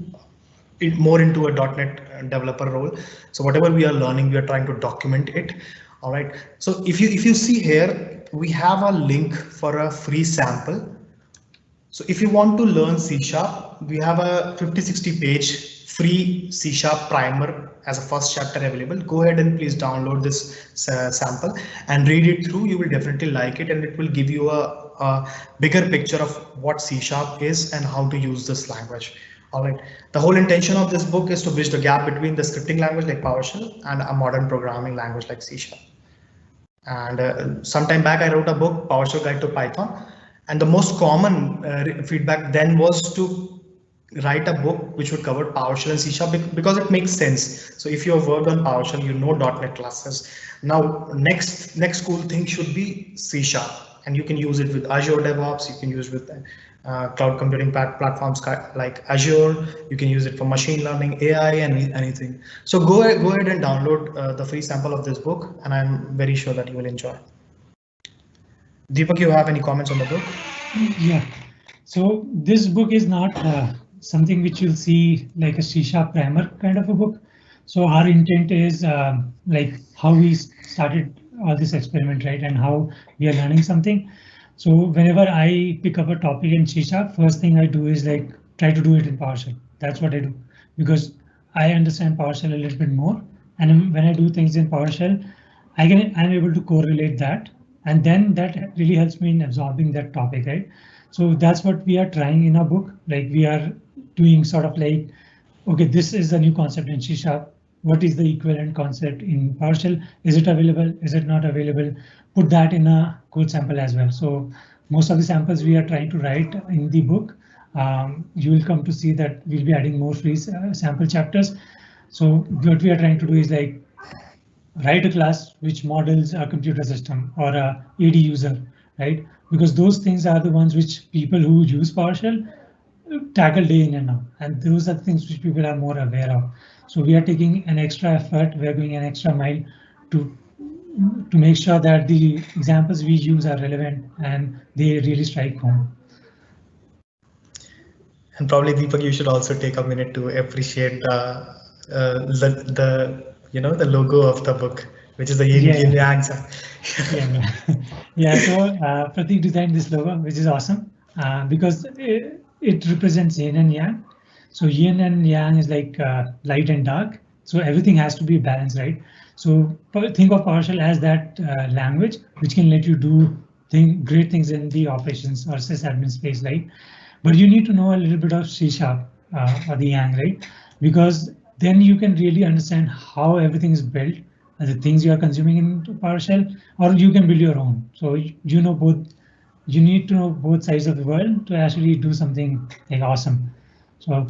more into a .NET developer role. So whatever we are learning, we are trying to document it. All right. So if you see here, we have a link for a free sample. So if you want to learn C#, we have a 50-60 page free C# primer as a first chapter available. Go ahead and please download this sample and read it through. You will definitely like it, and it will give you a bigger picture of what C# is and how to use this language. All right. The whole intention of this book is to bridge the gap between the scripting language like PowerShell and a modern programming language like C#. And sometime back, I wrote a book, PowerShell Guide to Python. And the most common feedback then was to write a book which would cover PowerShell and C# because it makes sense. So if you have worked on PowerShell, you know .NET classes. Now, next cool thing should be C#, and you can use it with Azure DevOps. You can use it with cloud computing platforms like Azure. You can use it for machine learning, AI, and anything. So go ahead and download the free sample of this book, and I'm very sure that you will enjoy. Deepak, you have any comments on the book? Yeah, so this book is not something which you'll see like a C# primer kind of a book. So our intent is like how we started all this experiment, right? And how we are learning something. So whenever I pick up a topic in C#, first thing I do is like try to do it in PowerShell. That's what I do because I understand PowerShell a little bit more. And when I do things in PowerShell, I'm able to correlate that, and then that really helps me in absorbing that topic, right? So that's what we are trying in our book. Like we are doing sort of like, okay, this is the new concept in C#. What is the equivalent concept in PowerShell? Is it available? Is it not available? Put that in a code sample as well. So most of the samples we are trying to write in the book, you will come to see that we'll be adding more free sample chapters. So what we are trying to do is like write a class which models a computer system or a AD user, right? Because those things are the ones which people who use PowerShell tackle day in and out, and those are the things which people are more aware of. So we are taking an extra effort, we are going an extra mile to make sure that the examples we use are relevant and they really strike home. And probably Deepak, you should also take a minute to appreciate the logo of the book, which is the yin yang. Yeah. So Pratik designed this logo, which is awesome because it represents yin and yang. So yin and yang is like light and dark. So everything has to be balanced, right? So think of PowerShell as that language which can let you do great things in the operations or sysadmin space, right? But you need to know a little bit of C# or the Yang, right? Because then you can really understand how everything is built, the things you are consuming in PowerShell, or you can build your own. So you know both. You need to know both sides of the world to actually do something like awesome. So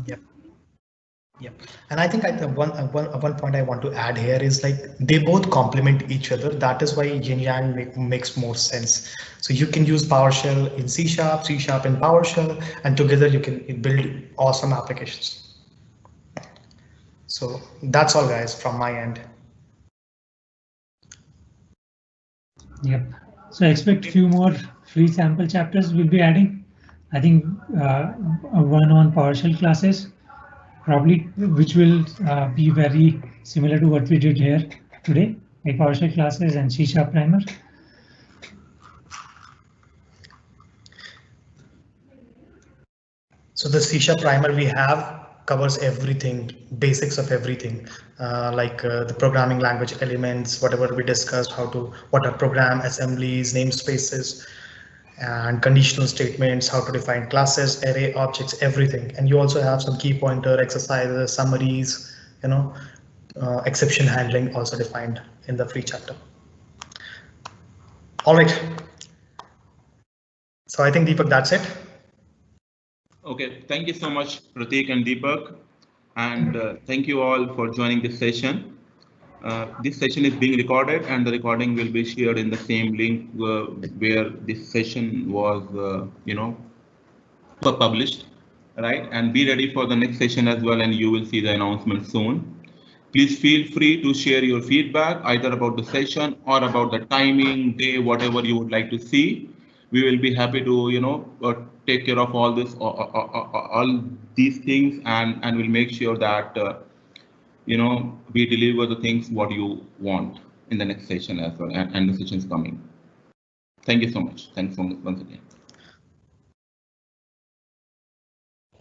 Yep. And I think one point I want to add here is like they both complement each other. That is why yin yang makes more sense. So you can use PowerShell in C# in PowerShell, and together you can build awesome applications. So that's all, guys, from my end. Yep. So expect few more free sample chapters we'll be adding. I think one on PowerShell classes, probably, which will be very similar to what we did here today, like PowerShell classes and C# primer. So the C# primer we have covers everything, basics of everything, like the programming language elements, whatever we discussed, what are program assemblies, namespaces, and conditional statements, how to define classes, array, objects, everything. And you also have some key pointer exercises, summaries, exception handling also defined in the free chapter. All right. So I think Deepak, that's it. Okay, thank you so much, Pratik and Deepak, and thank you all for joining this session. This session is being recorded, and the recording will be shared in the same link where this session was, published, right? And be ready for the next session as well, and you will see the announcement soon. Please feel free to share your feedback either about the session or about the timing, day, whatever you would like to see. We will be happy to, take care of all this, all these things, and we'll make sure that we deliver the things what you want in the next session as well, and the session is coming. Thank you so much. Thanks so much once again.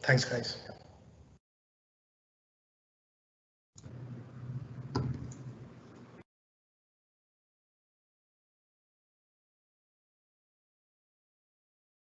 Thanks, guys.